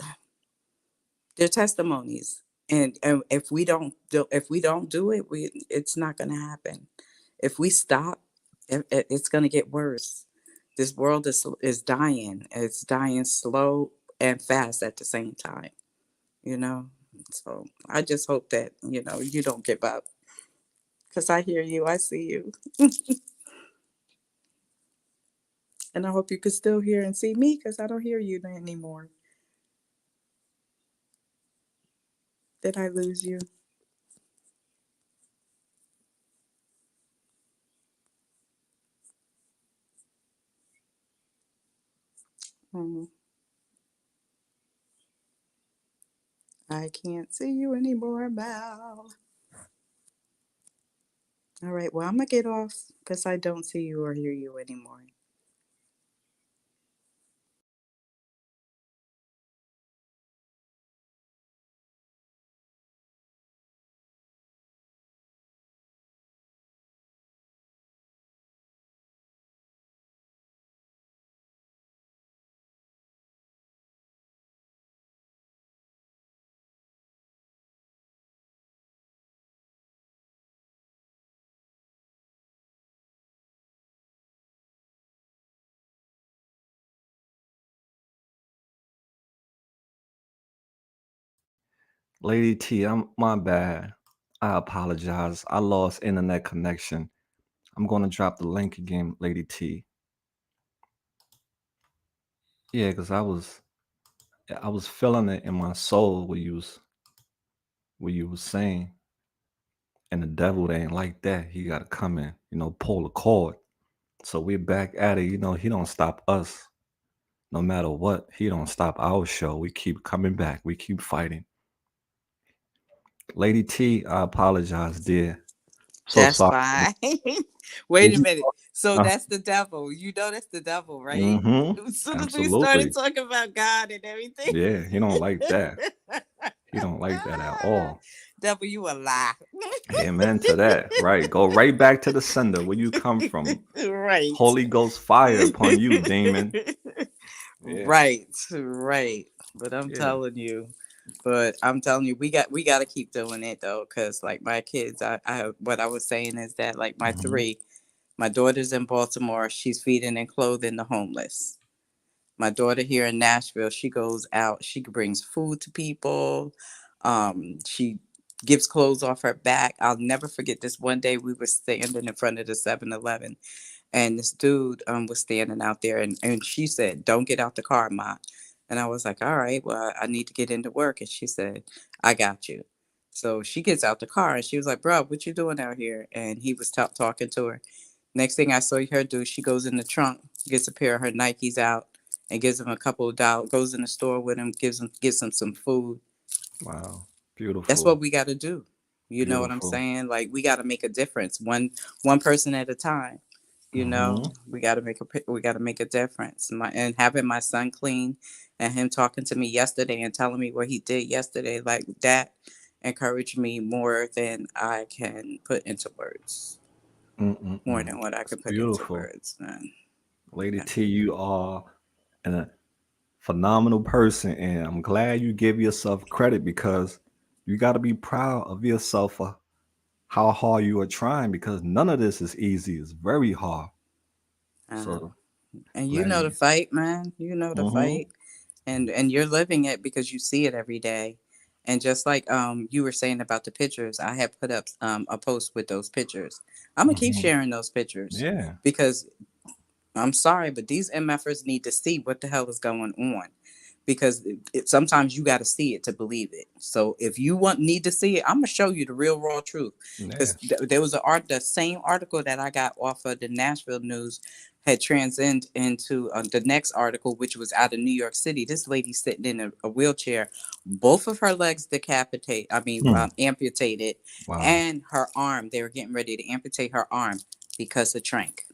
they're testimonies. And if we don't do it, it's not going to happen. If we stop, it's going to get worse. This world is dying. It's dying slow and fast at the same time. You know, so I just hope that, you know, you don't give up, because I hear you, I see you. And I hope you could still hear and see me, because I don't hear you anymore. Did I lose you? I can't see you anymore, Mal. All right. Well, I'm gonna get off because I don't see you or hear you anymore. Lady T, I'm my bad. I apologize. I lost internet connection. I'm gonna drop the link again, Lady T. Yeah, because I was feeling it in my soul what you was saying. And the devil they ain't like that. He gotta come in, pull the cord. So we're back at it. He don't stop us. No matter what, he don't stop our show. We keep coming back. We keep fighting. Lady T, I apologize, dear. So That's sorry. fine. Did Wait a you? minute. So Uh, that's the devil. You know that's the devil, right? mm-hmm. As soon as we started Absolutely. talking about God and everything. Yeah, he don't like that. He don't like that at all. Devil, you a lie. Amen to that. Right. Go right back to the sender where you come from. Right. Holy Ghost fire upon you, demon. Yeah. Right. But I'm Yeah. telling you, we got to keep doing it though, because like my kids, what I was saying is that like Mhm. my daughter's in Baltimore, she's feeding and clothing the homeless. My daughter here in Nashville, she goes out, she brings food to people. She gives clothes off her back. I'll never forget this one day we were standing in front of the 7-Eleven and this dude was standing out there and she said, "Don't get out the car, Ma." And I was like, "All right, well, I need to get into work." And she said, "I got you." So she gets out the car and she was like, "Bro, what you doing out here?" And he was talking to her. Next thing I saw her do, she goes in the trunk, gets a pair of her Nikes out, and gives him a couple of dollars. Goes in the store with him, gets him some food. Wow. That's Beautiful. what we got to do. You know what I'm Beautiful. saying? Like we got to make a difference, one person at a time. Mhm. We got to make a difference. And having my son clean, and him talking to me yesterday and telling me what he did yesterday, like that, encouraged me more than I can put into words. More Mm-mm-mm. than what I It's could put into beautiful. words, man. Lady T, you are a phenomenal person, and I'm glad you give yourself credit because you got to be proud of yourself for how hard you are trying because none of this is easy. It's very hard. So And you glad know the you. fight, man. You know the Mm-hmm. fight, and you're living it because you see it every day. And just like you were saying about the pictures, I have put up a post with those pictures. I'm gonna keep Mm-hmm. sharing those pictures Yeah. because I'm sorry, but these MFers need to see what the hell is going on. Because sometimes you got to see it to believe it. So if you need to see it, I'm gonna show you the real raw truth. Because Yeah. there was the same article that I got off of the Nashville News had transcended into the next article, which was out of New York City. This lady sitting in a wheelchair, both of her legs amputated, Wow. and her arm. They were getting ready to amputate her arm because of Trank.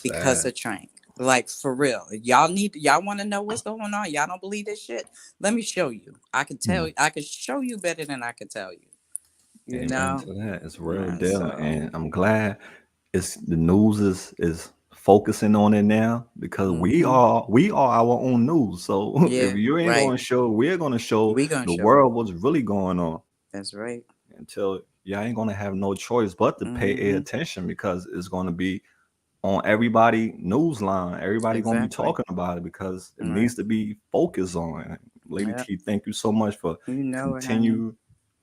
Because Sad. of Trank. Like for real. Y'all want to know what's going on? Y'all don't believe this shit? Let me show you. I can show you better than I can tell you. You Amen know? to that. It's real deal, So and I'm glad the news is focusing on it now because we are our own news. So if yeah, you ain't right. going to show, we're going to show We gonna the show world what's really going on. That's right. Until y'all ain't going to have no choice but to pay attention because it's going to be on everybody news line. Everybody going to be Exactly. talking about it because it Right. needs to be focused on. Lady Yep. T, thank you so much for You know it, honey.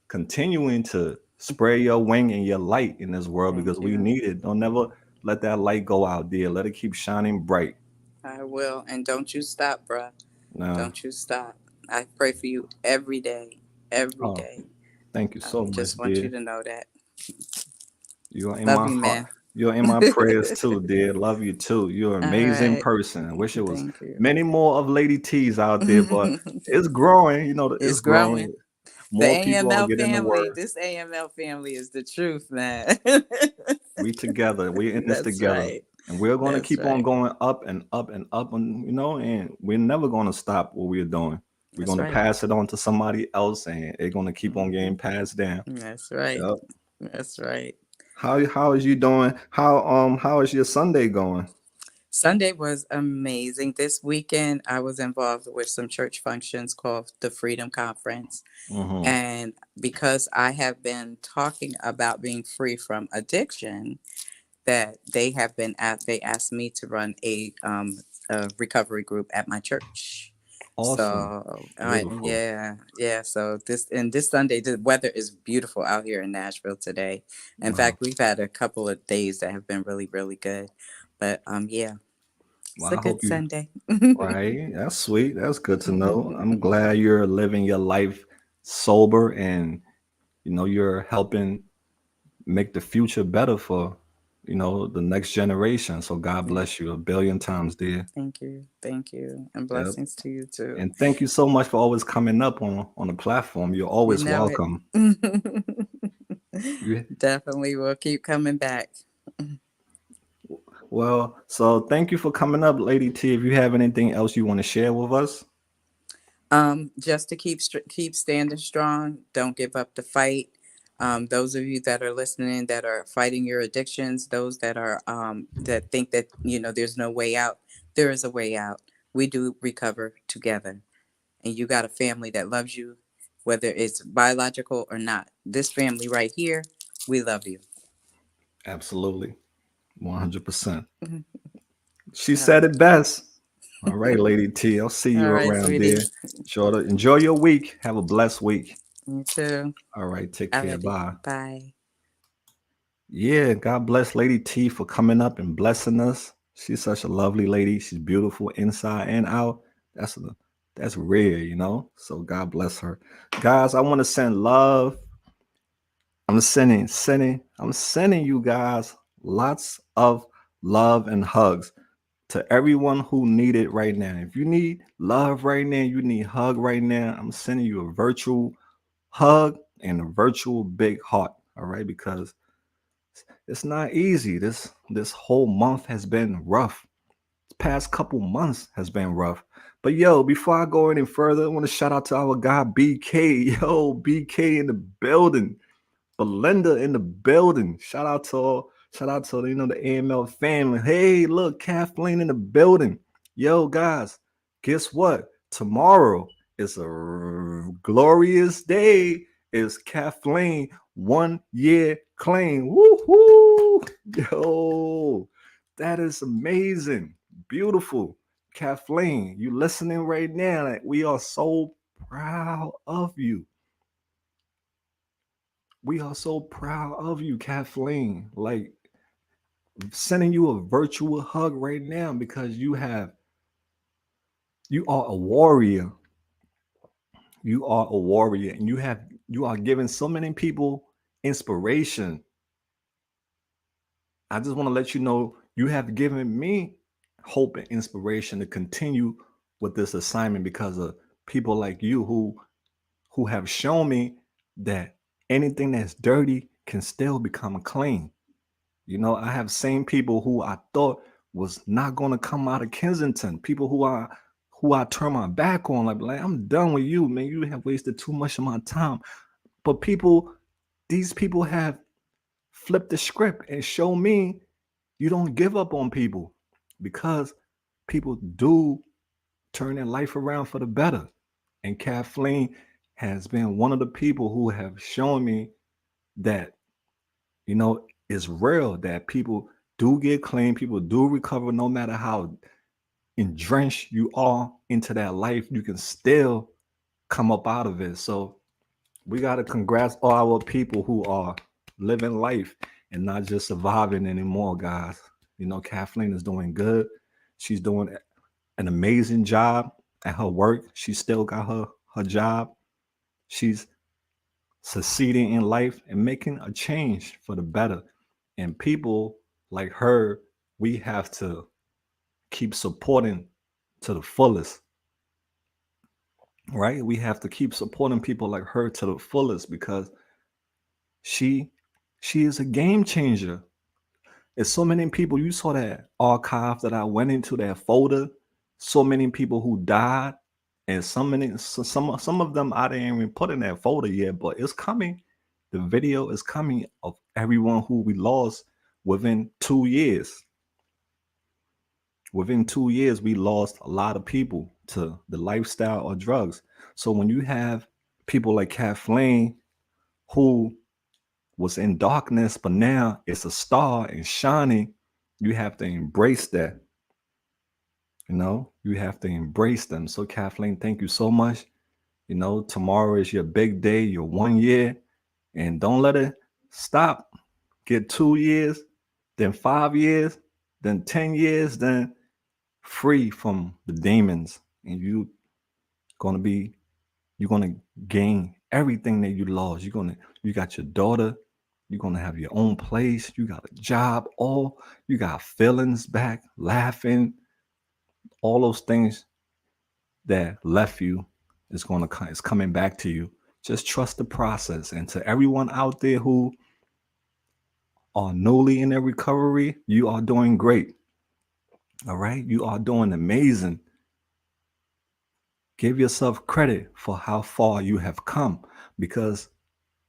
continuing to spread your wing and your light in this world Thank because we you. need it. Don't never let that light go out, dear. Let it keep shining bright. I will. And don't you stop, bruh. Now, Don't you stop. I pray for you every day. Every oh, day. thank you so much, Just want you dear. to know that. You're in Love my you, heart. man. You're in my prayers too, dear. Love you too. You're an All amazing right. person. I wish it was Thank you. many more of Lady T's out there, but it's growing. It's It's growing. growing. More people are AML getting the family, word. this AML family is the truth, man. We together. We in this That's together. right. And we're going to That's keep on right. going up and up and up, and and we're never going to stop what we're doing. We're That's going to right. pass it on to somebody else, and they're going to keep on getting passed down. That's right. Yep. That's right. How is you doing? How is your Sunday going? Sunday was amazing. This weekend, I was involved with some church functions called the Freedom Conference. Mhm. And because I have been talking about being free from addiction, that they asked me to run a recovery group at my church. Awesome. So Beautiful. yeah. So this Sunday, the weather is beautiful out here in Nashville today. In Wow. fact, we've had a couple of days that have been really, really good. But yeah, it's Well, a I good hope you Sunday. right. That's sweet. That's good to know. I'm glad you're living your life sober, and you're helping make the future better for the next generation. So God Yeah. bless you a billion times, dear. Thank you, and Yep. blessings to you too. And thank you so much for always coming up on the platform. You're You always know it. welcome. You- Definitely will keep coming back. Well, so thank you for coming up, Lady T. If you have anything else you want to share with us. Just to keep standing strong. Don't give up the fight. Those of you that are listening that are fighting your addictions, those that are that think that there's no way out, there is a way out. We do recover together, and you got a family that loves you, whether it's biological or not. This family right here, we love you. Absolutely. 100%. She All said right. it best. All right, Lady T. I'll see you All right, around sweetie. there. Sure to enjoy your week. Have a blessed week. You too. All right, take I care. love you. Bye. Bye. Yeah, God bless Lady T for coming up and blessing us. She's such a lovely lady. She's beautiful inside and out. That's rare. So God bless her. Guys, I want to send love. I'm sending you guys lots of love and hugs to everyone who need it right now. If you need love right now, you need hug right now, I'm sending you a virtual hug and a virtual big heart. All right, because it's not easy. This whole month has been rough. This past couple months has been rough. But yo, before I go any further, I want to shout out to our guy BK. Yo, BK in the building. Belinda in the building. Shout out to the AML family. Hey, look, Kathleen in the building. Yo, guys, guess what? Tomorrow is a glorious day. It's Kathleen 1 year clean. Woohoo! Yo, that is amazing. Beautiful. Kathleen, you listening right now? Like, we are so proud of you. We are so proud of you, Kathleen. Like, sending you a virtual hug right now because you are a warrior. You are a warrior, and you are giving so many people inspiration. I just want to let you know you have given me hope and inspiration to continue with this assignment because of people like you who have shown me that anything that's dirty can still become clean. I have seen people who I thought was not going to come out of Kensington, people who I turn my back on, like I'm done with you, man. You have wasted too much of my time. But these people have flipped the script and show me you don't give up on people, because people do turn their life around for the better. And Kathleen has been one of the people who have shown me that, it's real, that people do get clean, people do recover, no matter how drenched you are into that life, you can still come up out of it. So we got to congrats all our people who are living life and not just surviving anymore, guys. Kathleen is doing good. She's doing an amazing job at her work. She still got her job. She's succeeding in life and making a change for the better. And people like her, we have to keep supporting to the fullest. right? We have to keep supporting people like her to the fullest because she is a game changer. There's so many people. You saw that archive that I went into, that folder. So many people who died, and some of them I didn't even put in that folder yet, but it's coming. The video is coming of everyone who we lost within 2 years. Within 2 years, we lost a lot of people to the lifestyle or drugs. So when you have people like Kathleen, who was in darkness, but now it's a star and shining, you have to embrace that. You know, you have to embrace them. So Kathleen, thank you so much. You know, tomorrow is your big day, your 1 year, and don't let it stop. Get 2 years, then 5 years, then 10 years, then free from the demons, and you're gonna gain everything that you lost. You got your daughter, you're gonna have your own place, you got a job, you got feelings back, laughing, all those things that left you is coming back to you. Just trust the process. And to everyone out there who are newly in their recovery, you are doing great. All right, you are doing amazing. Give yourself credit for how far you have come, because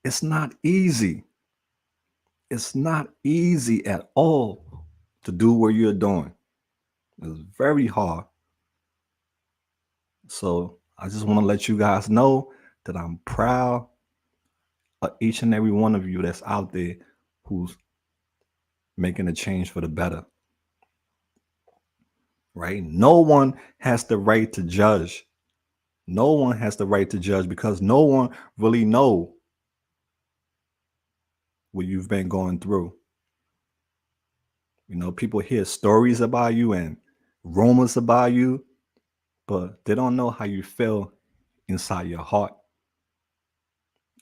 it's not easy. It's not easy at all to do what you're doing. It's very hard. So I just want to let you guys know that I'm proud of each and every one of you that's out there who's making a change for the better. Right? No one has the right to judge. No one has the right to judge, because no one really knows what you've been going through. You know, people hear stories about you and rumors about you, but they don't know how you feel inside your heart.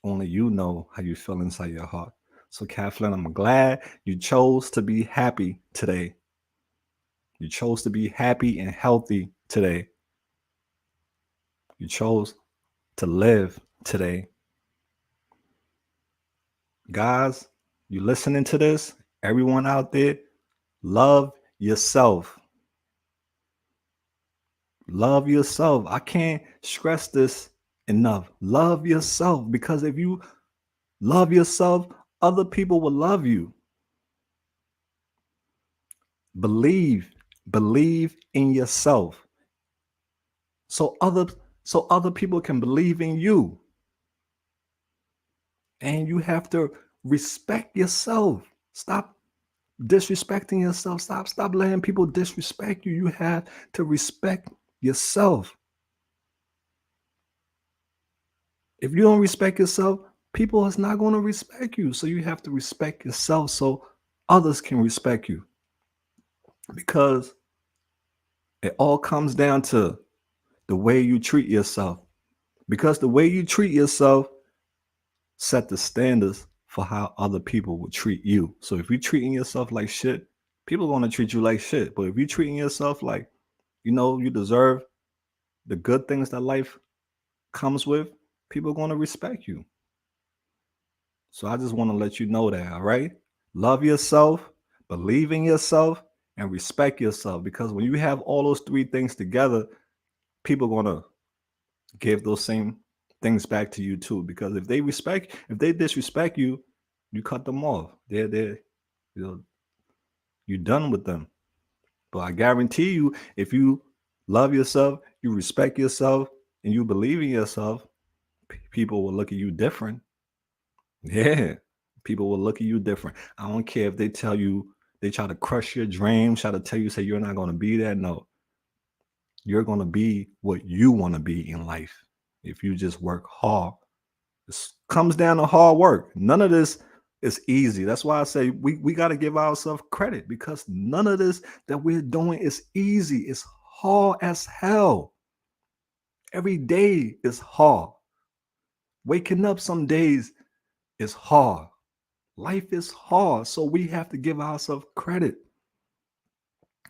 Only you know how you feel inside your heart. So Kathleen, I'm glad you chose to be happy today. You chose to be happy and healthy today. You chose to live today. Guys, you listening to this? Everyone out there, love yourself. Love yourself. I can't stress this enough. Love yourself, because if you love yourself, other people will love you. Believe in yourself. So other people can believe in you. And you have to respect yourself. Stop disrespecting yourself. Stop letting people disrespect you. You have to respect yourself. If you don't respect yourself, people is not going to respect you. So you have to respect yourself so others can respect you. Because it all comes down to the way you treat yourself. Because the way you treat yourself set the standards for how other people will treat you. So if you're treating yourself like shit, people are going to treat you like shit. But if you're treating yourself like, you know, you deserve the good things that life comes with, people are going to respect you. So I just want to let you know that, all right? Love yourself, believe in yourself, and respect yourself. Because when you have all those three things together, people are going to give those same things back to you too. Because if they disrespect you, you cut them off. You're done with them. But I guarantee you, if you love yourself, you respect yourself, and you believe in yourself, people will look at you different. Yeah, people will look at you different. I don't care if they tell you, they try to crush your dreams, try to tell you, say you're not going to be that. No, you're going to be what you want to be in life. If you just work hard, this comes down to hard work. None of this is easy. That's why I say we got to give ourselves credit, because none of this that we're doing is easy. It's hard as hell. Every day is hard. Waking up some days is hard. Life is hard. So we have to give ourselves credit.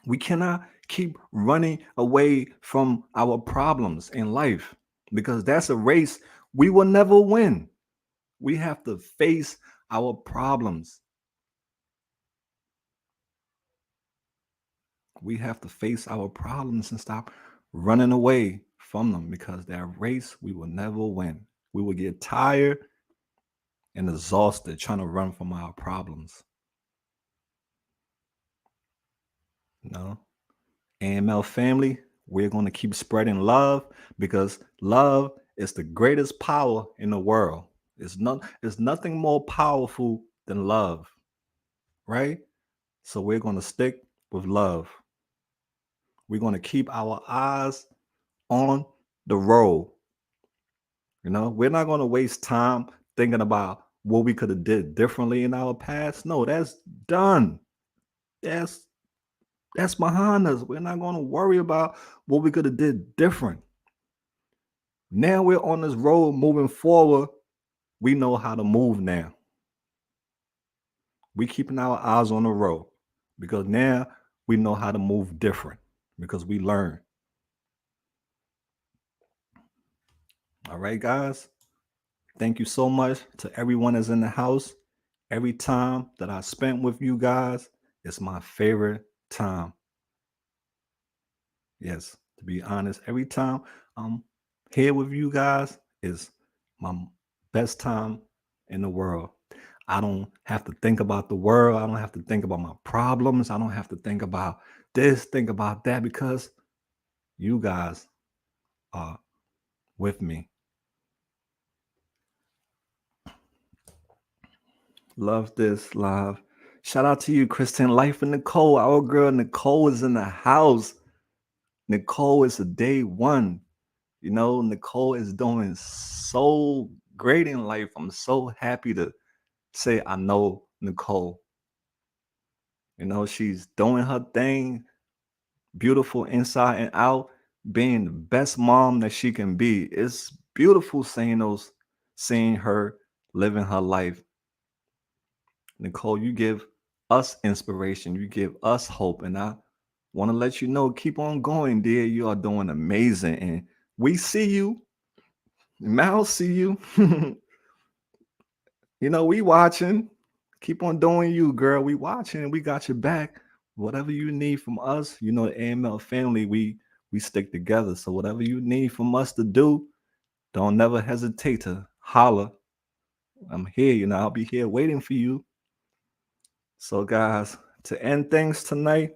We cannot keep running away from our problems in life. because that's a race we will never win. We have to face our problems. We have to face our problems and stop running away from them, because that race we will never win. We will get tired and exhausted trying to run from our problems. No. AML family, we're going to keep spreading love, because love is the greatest power in the world. It's nothing more powerful than love, right? So we're going to stick with love. We're going to keep our eyes on the road. We're not going to waste time thinking about what we could have did differently in our past. No, that's done. That's behind us. We're not going to worry about what we could have did different. Now we're on this road moving forward. We know how to move now. We keeping our eyes on the road, because now we know how to move different, because we learn. All right, guys. Thank you so much to everyone that's in the house. Every time that I spent with you guys, it's my favorite time. Yes, to be honest, every time I'm here with you guys is my best time in the world. I don't have to think about the world. I don't have to think about my problems. I don't have to think about this, think about that, because you guys are with me. Love this live. Shout out to you, Kristen, Life, and Nicole. Our girl Nicole is in the house. Nicole is a day one. Nicole is doing so great in life. I'm so happy to say I know Nicole. She's doing her thing, beautiful inside and out, being the best mom that she can be. It's beautiful seeing her living her life. Nicole, you give us inspiration. You give us hope. And I want to let you know, keep on going, dear. You are doing amazing. And we see you. Mal see you. We watching. Keep on doing you, girl. We watching and we got your back. Whatever you need from us, the AML family, we stick together. So whatever you need from us to do, don't never hesitate to holler. I'm here, I'll be here waiting for you. So guys, to end things tonight,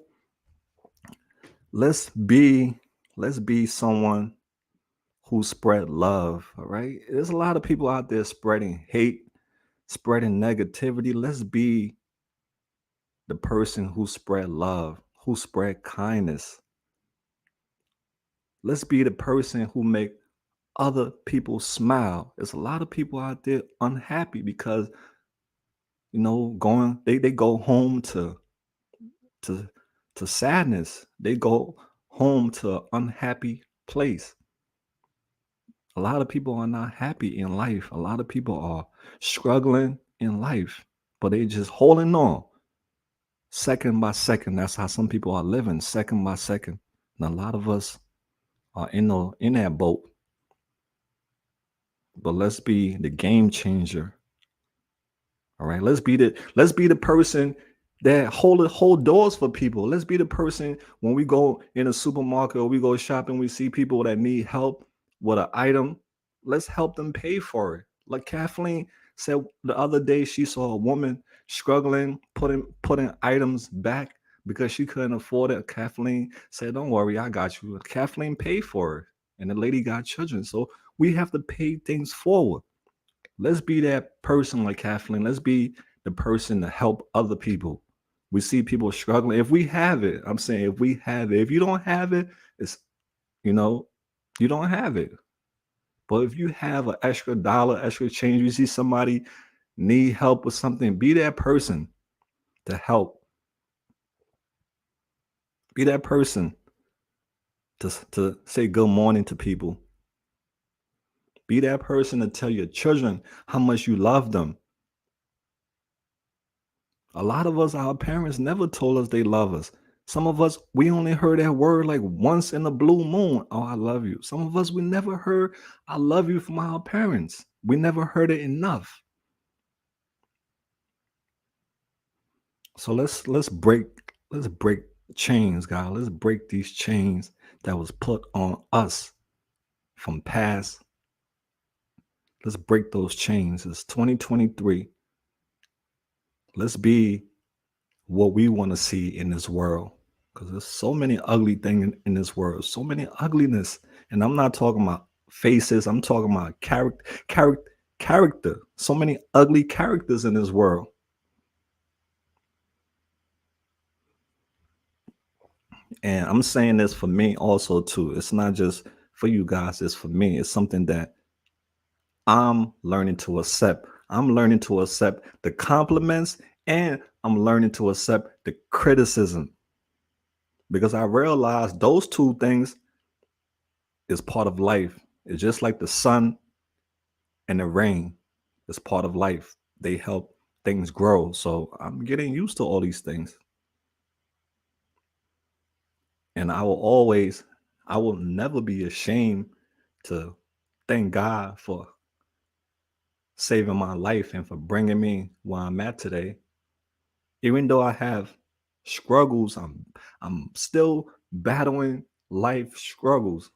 let's be someone who spread love. All right. There's a lot of people out there spreading hate, spreading negativity. Let's be the person who spread love, who spread kindness. Let's be the person who make other people smile. There's a lot of people out there unhappy because they go home to sadness. They go home to an unhappy place. A lot of people are not happy in life. A lot of people are struggling in life, but they just holding on second by second. That's how some people are living, second by second. And a lot of us are in that boat. But let's be the game changer. All right, let's be the person that hold doors for people. Let's be the person when we go in a supermarket or we go shopping, we see people that need help with an item. Let's help them pay for it. Like Kathleen said the other day, she saw a woman struggling, putting items back because she couldn't afford it. Kathleen said, "Don't worry, I got you." Kathleen paid for it, and the lady got children. So we have to pay things forward. Let's be that person like Kathleen. Let's be the person to help other people. We see people struggling. If we have it, I'm saying if we have it. If you don't have it, it's, you don't have it. But if you have an extra dollar, extra change, you see somebody need help with something, be that person to help. Be that person to say good morning to people. Be that person to tell your children how much you love them. A lot of us, our parents never told us they love us. Some of us, we only heard that word like once in a blue moon. Oh, I love you. Some of us, we never heard I love you from our parents. We never heard it enough. So let's break chains, God. Let's break these chains that was put on us from past. Let's break those chains. It's 2023. Let's be what we want to see in this world, because there's so many ugly things in this world, so many ugliness. And I'm not talking about faces. I'm talking about character. So many ugly characters in this world. And I'm saying this for me also too. It's not just for you guys. It's for me. It's something that I'm learning to accept. I'm learning to accept the compliments, and I'm learning to accept the criticism, because I realized those two things is part of life. It's just like the sun and the rain. It's part of life. They help things grow. So I'm getting used to all these things. And I will never be ashamed to thank God for saving my life and for bringing me where I'm at today. Even though I have struggles, I'm still battling life struggles,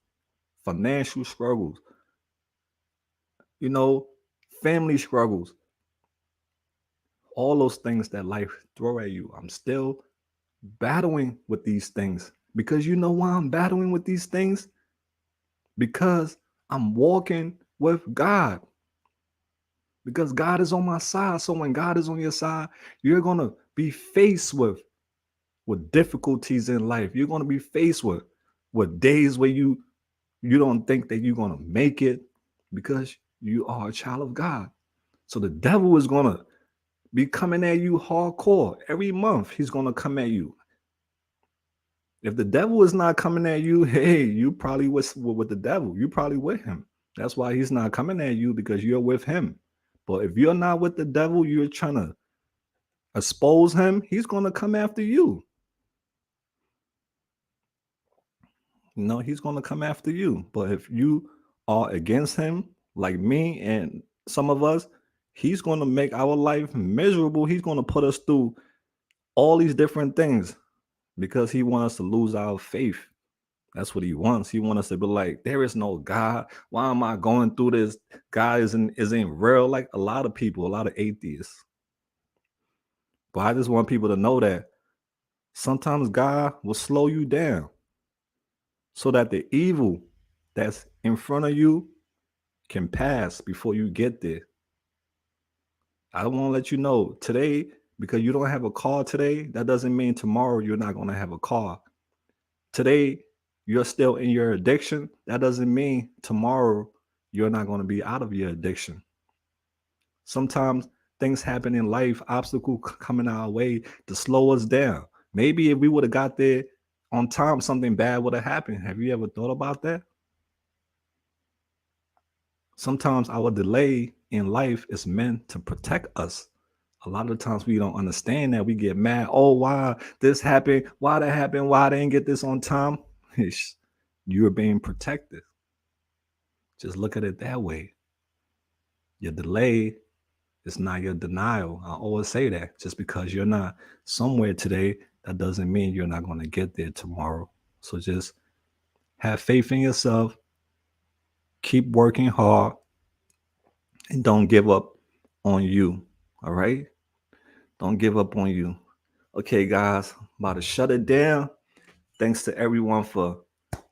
financial struggles, family struggles, all those things that life throw at you. I'm still battling with these things. Because you know why I'm battling with these things? Because I'm walking with God. Because God is on my side. So when God is on your side, you're going to be faced with difficulties in life. You're going to be faced with days where you don't think that you're going to make it, because you are a child of God. So the devil is going to be coming at you hardcore. Every month he's going to come at you. If the devil is not coming at you, hey, you probably with the devil. You probably with him. That's why he's not coming at you, because you're with him. But if you're not with the devil, you're trying to expose him, he's going to come after you. He's going to come after you. But if you are against him, like me and some of us, he's going to make our life miserable. He's going to put us through all these different things, because he wants us to lose our faith. That's what he wants. He wants us to be like, there is no God. Why am I going through this? God isn't real. Like a lot of people, a lot of atheists. But I just want people to know that sometimes God will slow you down so that the evil that's in front of you can pass before you get there. I want to let you know today, because you don't have a car today, that doesn't mean tomorrow you're not going to have a car. Today, you're still in your addiction. That doesn't mean tomorrow you're not going to be out of your addiction. Sometimes things happen in life, obstacles coming our way to slow us down. Maybe if we would have got there on time, something bad would have happened. Have you ever thought about that? Sometimes our delay in life is meant to protect us. A lot of times we don't understand that. We get mad. Oh, why this happened? Why that happened? Why I didn't get this on time? You're being protected. Just look at it that way. Your delay is not your denial. I always say that. Just because you're not somewhere today, that doesn't mean you're not going to get there tomorrow. So just have faith in yourself. Keep working hard. And don't give up on you. All right? Don't give up on you. Okay, guys, I'm about to shut it down. Thanks to everyone for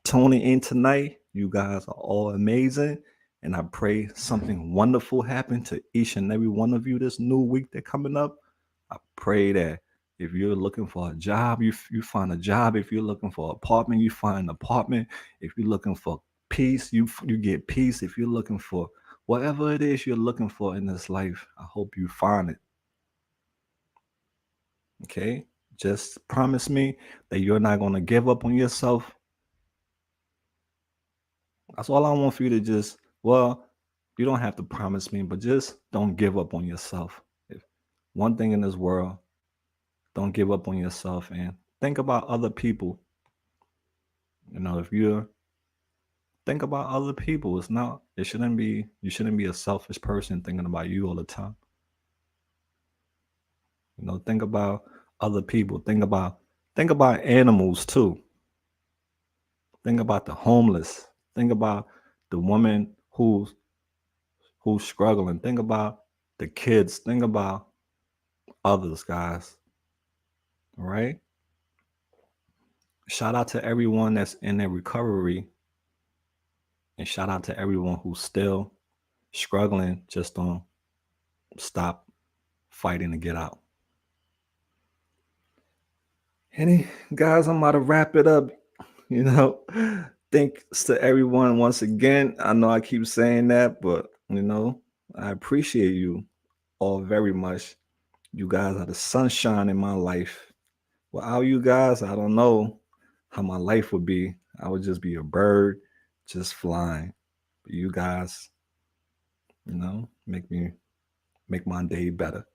tuning in tonight. You guys are all amazing. And I pray something wonderful happen to each and every one of you this new week that's coming up. I pray that if you're looking for a job, you find a job. If you're looking for an apartment, you find an apartment. If you're looking for peace, you get peace. If you're looking for whatever it is you're looking for in this life, I hope you find it. Okay? Just promise me that you're not going to give up on yourself. That's all I want for you to just, well, you don't have to promise me, but just don't give up on yourself. If one thing in this world, don't give up on yourself and think about other people. You know, if you think about other people, you shouldn't be a selfish person thinking about you all the time. You know, think about other people. Think about animals too. Think about the homeless. Think about the woman who's struggling. Think about the kids. Think about others, guys. All right. Shout out to everyone that's in their recovery. And shout out to everyone who's still struggling. Just don't stop fighting to get out. Guys, I'm about to wrap it up. You know, thanks to everyone once again. I know I keep saying that, but you know, I appreciate you all very much. You guys are the sunshine in my life. Without you guys, I don't know how my life would be. I would just be a bird, just flying. But you guys, you know, make my day better.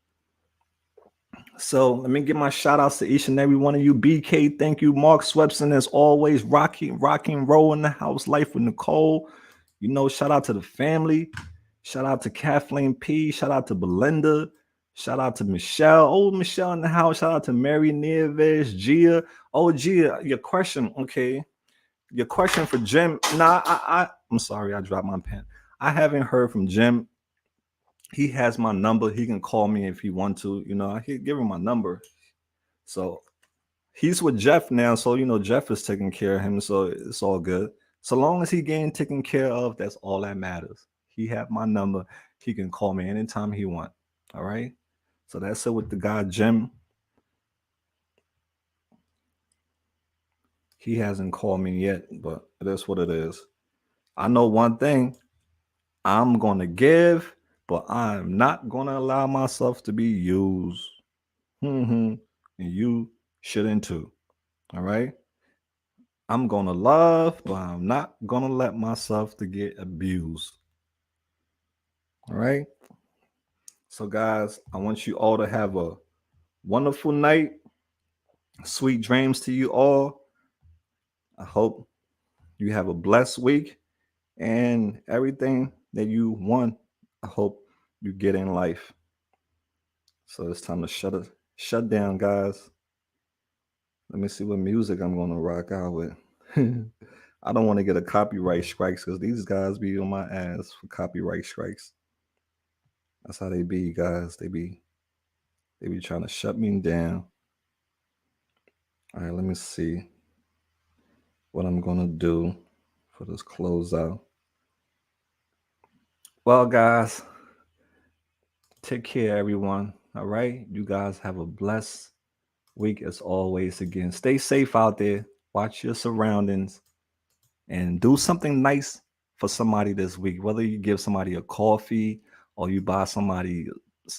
So let me give my shout outs to each and every one of you. BK, thank you. Mark Swepson, as always, rocking roll in the house. Life with Nicole. You know, shout out to the family. Shout out to Kathleen P. Shout out to Belinda. Shout out to Michelle. Oh, Michelle in the house. Shout out to Mary Nieves, Gia. Oh, Gia, your question. Okay. Your question for Jim. Nah, I'm sorry, I dropped my pen. I haven't heard from Jim. He has my number. He can call me if he want to. You know, I can give him my number. So he's with Jeff now. So, you know, Jeff is taking care of him. So it's all good. So long as he getting taken care of, that's all that matters. He have my number. He can call me anytime he want. All right. So that's it with the guy, Jim. He hasn't called me yet, but that's what it is. I know one thing. I'm going to give, but I'm not going to allow myself to be used. And you shouldn't too. All right. I'm going to love, but I'm not going to let myself to get abused. All right. So guys, I want you all to have a wonderful night. Sweet dreams to you all. I hope you have a blessed week and everything that you want, I hope you get in life. So it's time to shut down, guys. Let me see what music I'm going to rock out with. I don't want to get a copyright strikes because these guys be on my ass for copyright strikes. That's how they be, guys. They be trying to shut me down. All right, let me see what I'm going to do for this closeout. Well, guys, take care, everyone. All right. You guys have a blessed week as always. Again, stay safe out there. Watch your surroundings and do something nice for somebody this week. Whether you give somebody a coffee or you buy somebody,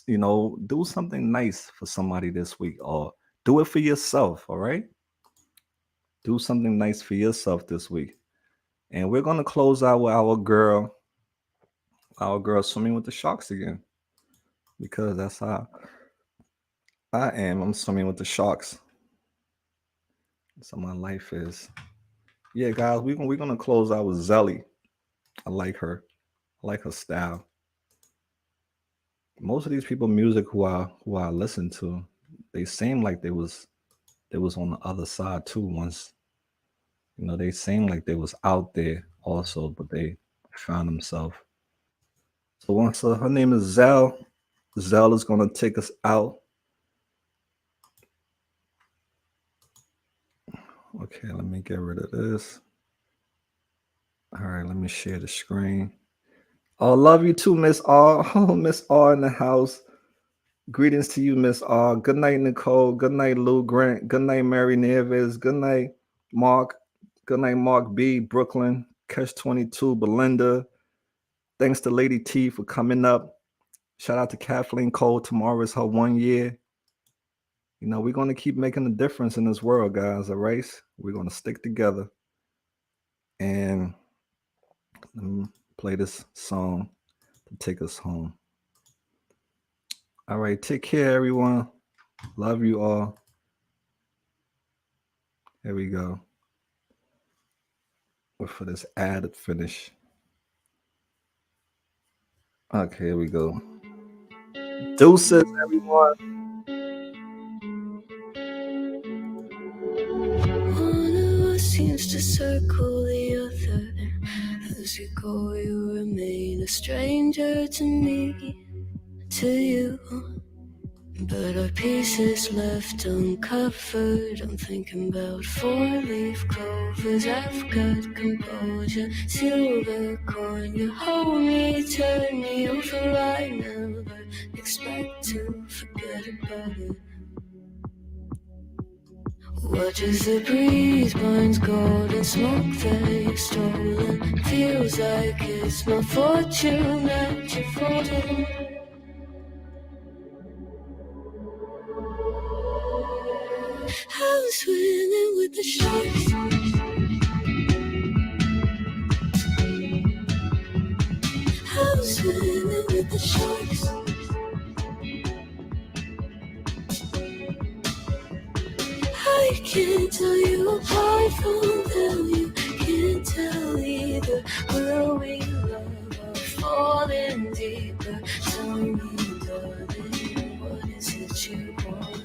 you know, do something nice for somebody this week or do it for yourself. All right. Do something nice for yourself this week. And we're going to close out with our girl swimming with the sharks again, because that's how I am. I'm swimming with the sharks. So my life is. Yeah, guys, we're gonna close out with Zelly. I like her. I like her style. Most of these people music who I listen to, they seem like they was on the other side too once. You know, they seem like they was out there also, but they found themselves. So once her name is Zell. Zell is gonna take us out. Okay, let me get rid of this. All right, let me share the screen. Oh, love you too, Miss R. Oh, Miss R in the house. Greetings to you, Miss R. Good night, Nicole. Good night, Lou Grant. Good night, Mary Nieves. Good night, Mark. Good night, Mark B. Brooklyn. Catch 22, Belinda. Thanks to Lady T for coming up. Shout out to Kathleen Cole. Tomorrow is her 1 year. You know, we're going to keep making a difference in this world, guys. All right? We're going to stick together. And let me play this song to take us home. All right. Take care, everyone. Love you all. Here we go. Wait for this ad to finish. Okay, here we go. Deuces, everyone. One of us seems to circle the other. As you go, you remain a stranger to me, to you. But our pieces left uncovered. I'm thinking about four-leaf clovers. I've got composure, silver coin. You hold me, turn me over. I never expect to forget about it. Watch as the breeze burns golden smoke that you've stolen. Feels like it's my fortune that you're folding. I was swimming with the sharks. I was swimming with the sharks. I can't tell you apart from them. You can't tell either. Will we love or falling deeper? Tell me, darling, what is it you want?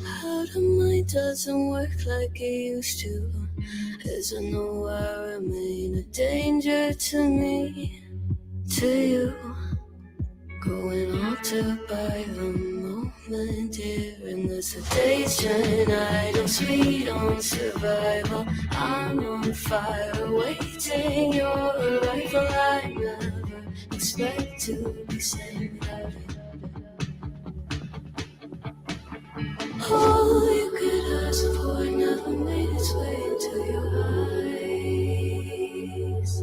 How the mind doesn't work like it used to, as I know I remain a danger to me, to you. Going altered by the moment, dear, and as the days shine, I don't sweet on survival. I'm on fire, waiting your arrival. I never expect to be saved without it. All you could ask for never made its way into your eyes.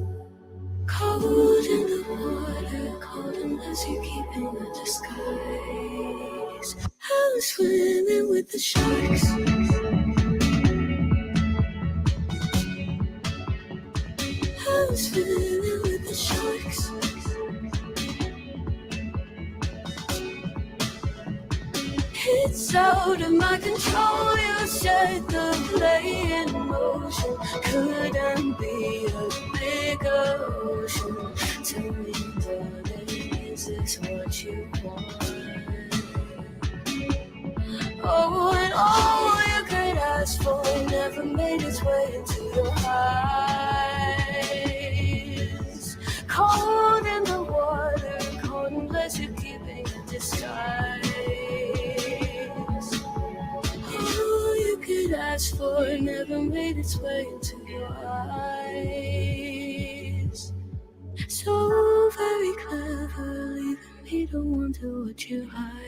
Cold in the water, cold unless you keep in the disguise. I was swimming with the sharks. I was swimming with the sharks. It's out of my control, you set the play in motion. Couldn't be a bigger ocean. Tell me, darling, is this what you want? Oh, and all you could ask for never made its way into your eyes. Cold in the water, cold unless you're keeping it disguised. Could ask for it never made its way into your eyes. So very clever, leaving me to wonder what you hide.